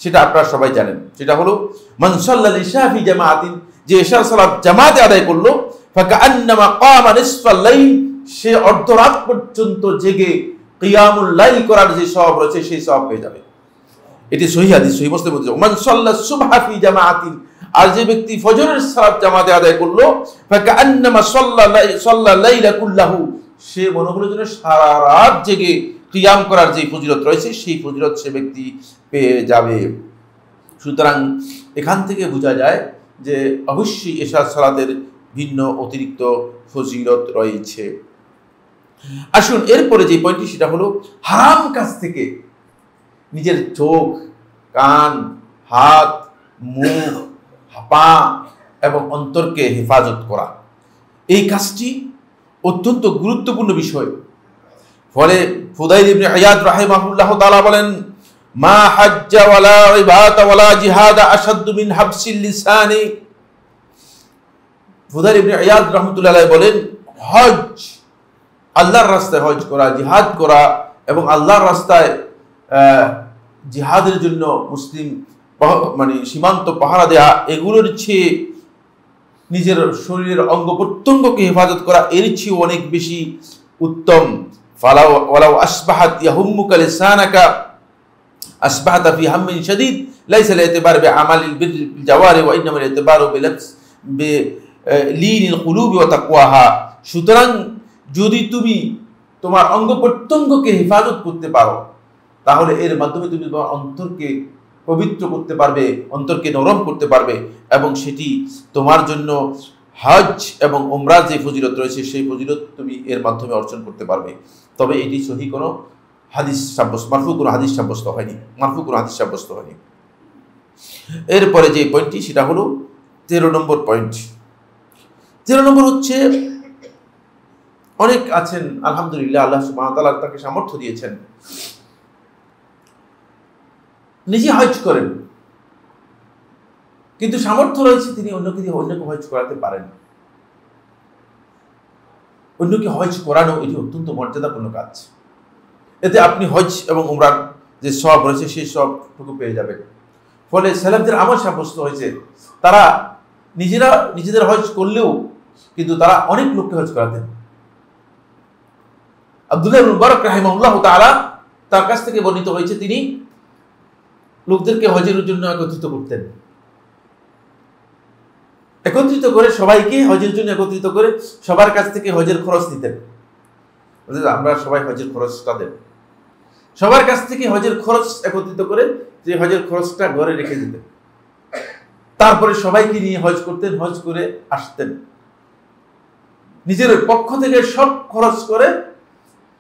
সেটা আপনারা সবাই জানেন, সেটা হলো মান সাল্লাল ইশা ফি জামাআতিন, যে এশার সালাত জামাতে আদায় করলো, ফাকান্নামা কামা নিসফাল লাইল, সে অর্ধরাত পর্যন্ত জেগে কিয়ামুল লাইল করার যে সওয়াব রয়েছে সেই সওয়াব পেয়ে যাবে। এটি সহিহ হাদিস, সহিহ মুসলিম বলছে মান সাল্লা সুবহা ফি জামাআতিন, আর যে ব্যক্তি ফজরের সালাত জামাতে আদায় করলো, ফাকান্নামা সাল্লা লাইলা কুল্লাহু, সে মনে হলো যেন সারা রাত জেগে কিয়াম করার যে ফজিলত রয়েছে সেই ফজিলত সে ব্যক্তি পেয়ে যাবে। সুতরাং এখান থেকে বোঝা যায় যে অবশ্যই এশার সালাতের ভিন্ন অতিরিক্ত ফজিলত রয়েছে। আসুন এরপরে যে পয়েন্টটি সেটা হলো হারাম কাজ থেকে নিজের চোখ, কান, হাত, মুখ, পা এবং অন্তরকে হেফাজত করা। এই কাজটি অত্যন্ত গুরুত্বপূর্ণ বিষয়। ফলে ফুদাইল ইবনে আয়াদ রাহিমাহুল্লাহ তাআলা বলেন, মা হাজ্জা ওয়ালা ইবাদা ওয়ালা জিহাদ আশাদ্দু মিন হাবসিল লিসানি। ফুদাইল ইবনে আয়াদ রাহমাতুল্লাহ আলাইহি বলেন, হজ, আল্লাহর রাস্তায় হজ করা, জিহাদ করা এবং আল্লাহর রাস্তায় জিহাদের জন্য মুসলিম সীমান্ত পাহারা দেয়া, এগুলোর চেয়ে নিজের শরীরের অঙ্গ প্রত্যঙ্গকে হেফাজত করা এর চেয়ে অনেক বেশি উত্তম। ফালাউ ওয়ালাউ আসবাহাত ইয়াহুম্মুকা লিসানাকা আসবাহাতা ফি হাম্মিন শাদীদ লাইসা লি'তিবার বিআমালিল বিররি বিল জাওয়ারি ওয়া ইন্নামা লি'তিবারু লিনিল কুলুবি ওয়া তাকওয়াহা। সুতরাং যদি তুমি তোমার অঙ্গ প্রত্যঙ্গকে হেফাজত করতে পারো তাহলে এর মাধ্যমে তুমি তোমার অন্তরকে পবিত্র করতে পারবে, অন্তরকে নরম করতে পারবে, এবং সেটি তোমার জন্য হজ এবং উমরার যে ফজিলত রয়েছে সেই ফজিলত তুমি এর মাধ্যমে অর্জন করতে পারবে। তবে এটি সহি কোনো হাদিস সাব্যস্ত, মারফু কোনো হাদিস সাব্যস্ত হয়নি। এরপরে যে পয়েন্টটি সেটা হলো 13 নম্বর পয়েন্ট। 13 নম্বর হচ্ছে, অনেক আছেন আলহামদুলিল্লাহ, আল্লাহ সুবহানাহু ওয়া তাআলা তাকে সামর্থ্য দিয়েছেন, নিজে হজ করেন, কিন্তু সামর্থ্য রয়েছে তিনি অন্যকে হজ করাতে পারেন। অন্যকে হজ করানো এটি অত্যন্ত মর্যাদাপূর্ণ কাজ। এতে আপনি হজ এবং উমরার যে সওয়াব রয়েছে সেই সওয়াবটুকু পেয়ে যাবেন। ফলে সালাফদের আমল সাব্যস্ত হয়েছে, তারা নিজেদের হজ করলেও কিন্তু তারা অনেক লোককে হজ করাতেন। আব্দুল্লাহ ইবনে মুবারক রাহিমাহুল্লাহ তাআলা তার কাছ থেকে বর্ণিত হয়েছে, তিনি লোকদেরকে হজের জন্য একত্রিত করতেন, একত্রিত করে সবাইকে হজের জন্য একত্রিত করে সবার কাছ থেকে হজের খরচ নিতেন। আমরা সবাই হজের খরচটা দেব, সবার কাছ থেকে হজের খরচ একত্রিত করে যে হজের খরচটা ঘরে রেখে দিতেন, তারপরে সবাইকে নিয়ে হজ করতেন, হজ করে আসতেন, নিজের পক্ষ থেকে সব খরচ করে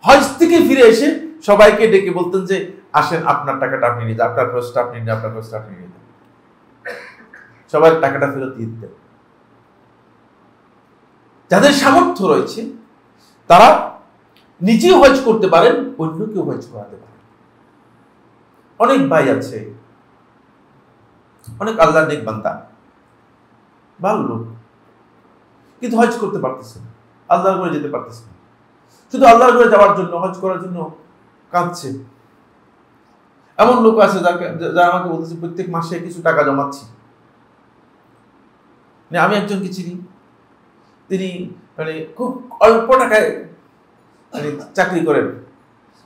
হজ থেকে ফিরে এসে সবাইকে ডেকে বলতেন যে আসেন, আপনার টাকাটা আপনি নিয়ে যান, আপনার খরচটা আপনি নিয়ে, আপনার খরচটা আপনি নিয়ে যান। সবার টাকাটা ফেরত দিয়ে দিতেন। যাদের সামর্থ্য রয়েছে তারা নিজেও হজ করতে পারেন, অন্যকেও হজ করাতে পারেন। অনেক ভাই আছে, অনেক আল্লাহর নেক বান্দা, ভালো লোক, কিন্তু হজ করতে পারতেছে না, আল্লাহর ঘরে যেতে পারতেছে না। শুধু আল্লাহর ঘরে যাওয়ার জন্য, হজ করার জন্য কাঁদছে। এমন লোক আছে যারা আমাকে বলতেছে প্রত্যেক মাসে কিছু টাকা জমাচ্ছি। আমি একজনকে চিনি, তিনি মানে খুব অল্প টাকায় মানে চাকরি করেন,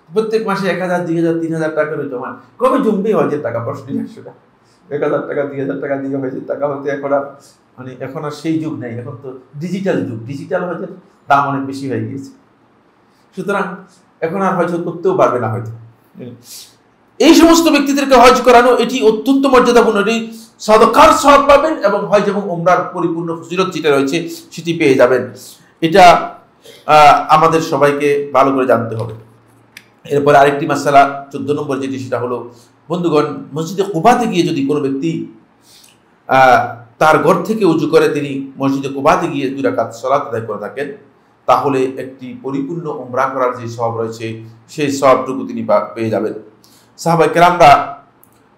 প্রত্যেক মাসে 1000, 2000, 3000 টাকা করে জমান। কবে জমবে হজের টাকা? প্রশ্নই আসে না। 1000 টাকা, 2000 টাকা দিয়ে হজের টাকা হতে এখন আর সেই যুগ নেই। এখন তো ডিজিটাল যুগ, ডিজিটাল হজের দাম অনেক বেশি হয়ে গিয়েছে। সুতরাং এখন আর হজ করতেও পারবে না হয়তো। এই সমস্ত ব্যক্তিদেরকে হজ করানো এটি অত্যন্ত মর্যাদাপূর্ণ। এটি সাদকার সওয়াব পাবেন এবং হজ এবং উমরার পরিপূর্ণ ফজিলত যেটা রয়েছে সেটি পেয়ে যাবেন। এটা আমাদের সবাইকে ভালো করে জানতে হবে। এরপরে আরেকটি মাসালা 14 নম্বর যেটি, সেটা হলো বন্ধুগণ, মসজিদে কুবাতে গিয়ে যদি কোনো ব্যক্তি তার ঘর থেকে উজু করে তিনি মসজিদে কুবাতে গিয়ে 2 রাকাত সালাত আদায় করে থাকেন, তাহলে একটি পরিপূর্ণ উমরা করার যে সওয়াব রয়েছে সেই সওয়াবটুকু তিনি পেয়ে যাবেন। সাহাবায়ে কেরামরা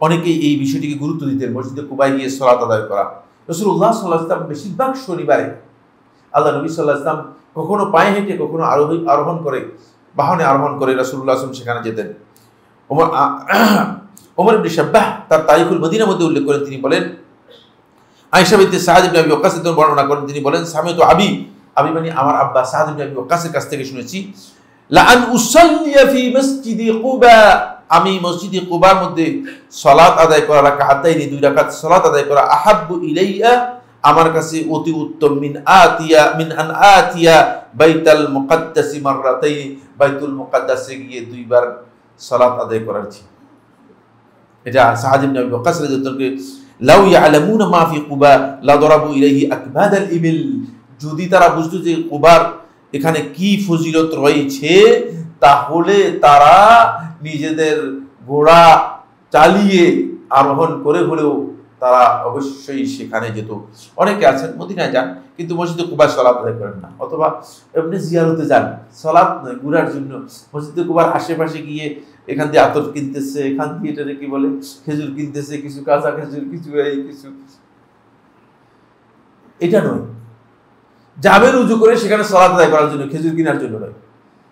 অনেকেই এই বিষয়টিকে গুরুত্ব দিতেন, মসজিদে কুবায় গিয়ে সালাত আদায় করা। রাসূলুল্লাহ সাল্লাল্লাহু আলাইহি ওয়াসাল্লাম বেশিরভাগ শনিবারে, আল্লাহ নবী সাল্লাল্লাহু আলাইহি ওয়াসাল্লাম কখনো পায়ে হেঁটে, কখনো আরোহণ করে, বাহনে আরোহণ করে রাসূলুল্লাহ সাল্লাল্লাহু আলাইহি ওয়াসাল্লাম সেখানে যেতেন। ওমর ইবনে শাব্বাহ তার তারিখুল মদিনার মধ্যে উল্লেখ করেন, তিনি বলেন, আয়েশা বিনতে সাদ ইবনে আবি ওয়াক্কাস বর্ণনা করেন, তিনি বলেন, সামিতু আবি মানে আমার আব্বা সাদ ইবনে আবি ওয়াক্কাসের কাছ থেকে শুনেছি, লা আন উসাল্লিয়া ফি মসজিদি কুবা, আমি মসজিদে কুবার মধ্যে সালাত আদায় করা, রাকাতাইনি 2 রাকাত সালাত আদায় করা, আহাব্বু ইলাইয়া, আমার কাছে অতি উত্তম, মিন আন আতিয়া বাইতুল মুকাদ্দাস মাররাতাইন, বাইতুল মুকাদ্দাসে গিয়ে 2 বার সালাত আদায় করার ছিল। এটা সাদ ইবনে আবি ওয়াক্কাস রাদিয়াল্লাহু আনহু, লাউ ইয়ালামুনা মা ফি কুবা লা দরাবু ইলাইহি আকবাদাল ইবিল, যদি তারা বুঝতো যে কুবার এখানে কি ফজিলত রয়েছে, তাহলে তারা নিজেদের ঘোড়া চালিয়ে আরোহণ করে হলেও তারা অবশ্যই সেখানে যেত। অনেকে আছেন মদিনায় যান কিন্তু মসজিদে কুবায় সালাত আদায় করেন না, অথবা এমনি জিয়ারতে যান, সালাত নয়, ঘোরার জন্য মসজিদে কুবার আশেপাশে গিয়ে এখান দিয়ে আতর কিনতেছে, এখান দিয়ে এটারে কি বলে খেজুর কিনতেছে, কিছু কাঁচা খেজুর, কিছু এই কিছু, এটা নয়। যাবেন উজু করে সেখানে সালাত আদায় করার জন্য, খেজুর কেনার জন্য নয়।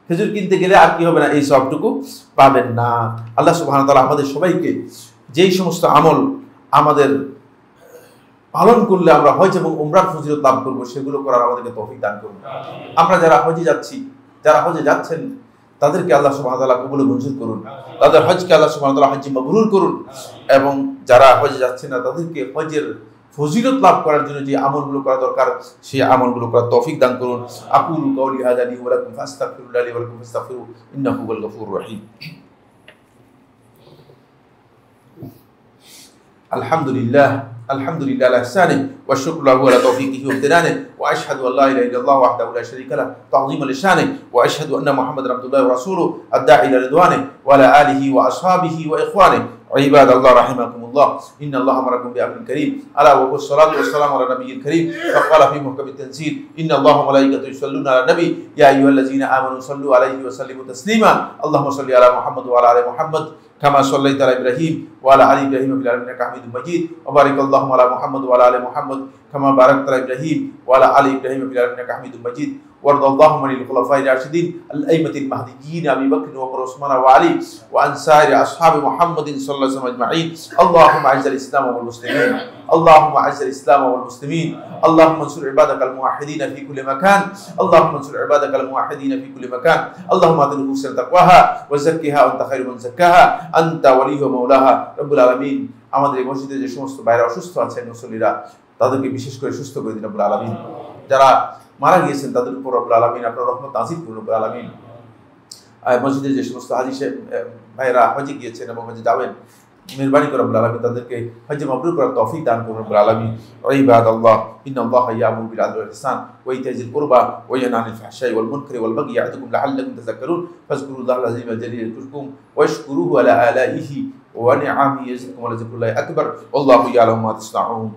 খেজুর কিনতে গেলে আর কি হবে না, এই সবটুকু পাবেন না। আল্লাহ সুবহানাহু ওয়া তাআলা আমাদের সবাইকে যেই সমস্ত আমল আমাদের পালন করলে আমরা হজ এবং উমরার ফজিলত লাভ করব, সেগুলো করার আমাদেরকে তৌফিক দান করুন। আমরা যারা হজে যাচ্ছি, যারা হজে যাচ্ছেন, তাদেরকে আল্লাহ সুবহানাহু ওয়া তাআলা কবুল ও মঞ্জুর করুন, তাদের হজকে আল্লাহ সুবহানাহু ওয়া তাআলা হজ্জে মাবরুর করুন, এবং যারা হজে যাচ্ছেন না তাদেরকে হজের ফজিলত লাভ করার জন্য যে আমলগুলো করা দরকার সেই আমলগুলো করার তৌফিক দান করুন। আকুলু কাওলি হাযা লি ওয়া লাকুম ফাস্তাগফিরুল্লাহ লি ওয়া লাকুম ফাস্তাগফিরু ইন্নাহু হুয়াল গফুরুর রহিম। আলহামদুলিল্লাহ আলা ইহসানিহি ওয়া শুকরু লাহু আলা তৌফিকিহি ওয়া ইমতিনানিহি ওয়া আশহাদু আল লা ইলাহা ইল্লাল্লাহ ওয়াহদাহু লা শারীকা লাহু তা'যীমান লিশানিহি ওয়া আশহাদু আন্না মুহাম্মাদান আবদুল্লাহি ওয়া রাসূলুহু আদ-দাঈ ইলা রিদওয়ানিহি ওয়া আলা আলিহি ওয়া আসহাবিহি ওয়া ইখওয়ানিহি ইবাদাল্লাহ রাহিমাকুমুল্লাহ ইন্নাল্লাহা আমারাকুম বিআমরিন কারীম আলা ওয়া সাল্লাতু ওয়াসসালামু আলা নাবিয়্যিল কারীম ফাকালা ফি মুহকামিত তানজিল ইন্নাল্লাহা ওয়া মালাইকাতাহু ইউসাল্লুনা আলা নবী ইয়া আইয়ুহাল্লাযীনা আমানু সাল্লু আলাইহি ওয়া সাল্লিমু তাসলিমা আল্লাহুম্মা সাল্লি আলা মুহাম্মাদ ওয়া আলা আলি মুহাম্মাদ কামা সাল্লাইতা আলা ইব্রাহিম ওয়া আলা আলি ইব্রাহিম ফিল আলামিন ইন্নাকা হামিদুম মাজিদ ওয়া বারিক আল্লাহুম্মা আলা মুহাম্মাদ ওয়া আলা আলি মুহাম্মাদ কামা বারাকতা আলা ইব্রাহিম ওয়া আলা আলি ইব্রাহিম ফিল আলামিন ইন্নাকা হামিদুম মাজিদ وارض اللهم عن الخلفاء الراشدين الأئمة المهديين أبي بكر وعمر وعثمان وعلي وعن سائر أصحاب محمد صلى الله عليه وسلم أجمعين. اللهم أعز الإسلام والمسلمين، اللهم أعز الإسلام والمسلمين، اللهم انصر عبادك الموحدين في كل مكان، اللهم انصر عبادك الموحدين في كل مكان. اللهم آت نفوسنا تقواها وزكها وأنت خير من زكاها أنت وليها ومولاها رب العالمين. আমাদের এই মসজিদে যে সমস্ত বাইরে অসুস্থ আছেন মুসল্লিরা, তাদেরকে বিশেষ করে সুস্থ করে দিন রব্বুল আলামিন। যারা মারা গিয়েছেন তাদের উপর রব্বুল আলামিন আপনার রহমত নাযিল করুন রব্বুল আলামিন। মসজিদে যে সমস্ত হাজী ভাইরা হজে গিয়েছেন এবং হজে যাবেন, মেহরবানি করে রব্বুল আলামিন তাদেরকে হজ্জে মাবরুর করার তৌফিক দান করুন রব্বুল আলামিন। ইবাদাল্লাহ ইন্নাল্লাহা ইয়া'মুরু বিল আদলি ওয়াল ইহসান ওয়া ইতা'i যিল কুরবা ওয়া ইয়ানহা আনিল ফাহশাই ওয়াল মুনকারি ওয়াল বাগyi ইয়া'ইদুকুম লা'আল্লাকুম তাযাক্কারুন ফাযকুরুল্লাহal আযীম আল জালিল ইয়াযকুরকুম ওয়াশকুরুহু আলা আলাইহি ওয়া নি'আমিহি ইয়াজিদকুম ওয়া লাযিকrullahi আকবার ওয়াল্লাহু ইয়া'লামু মা তাসনাউন।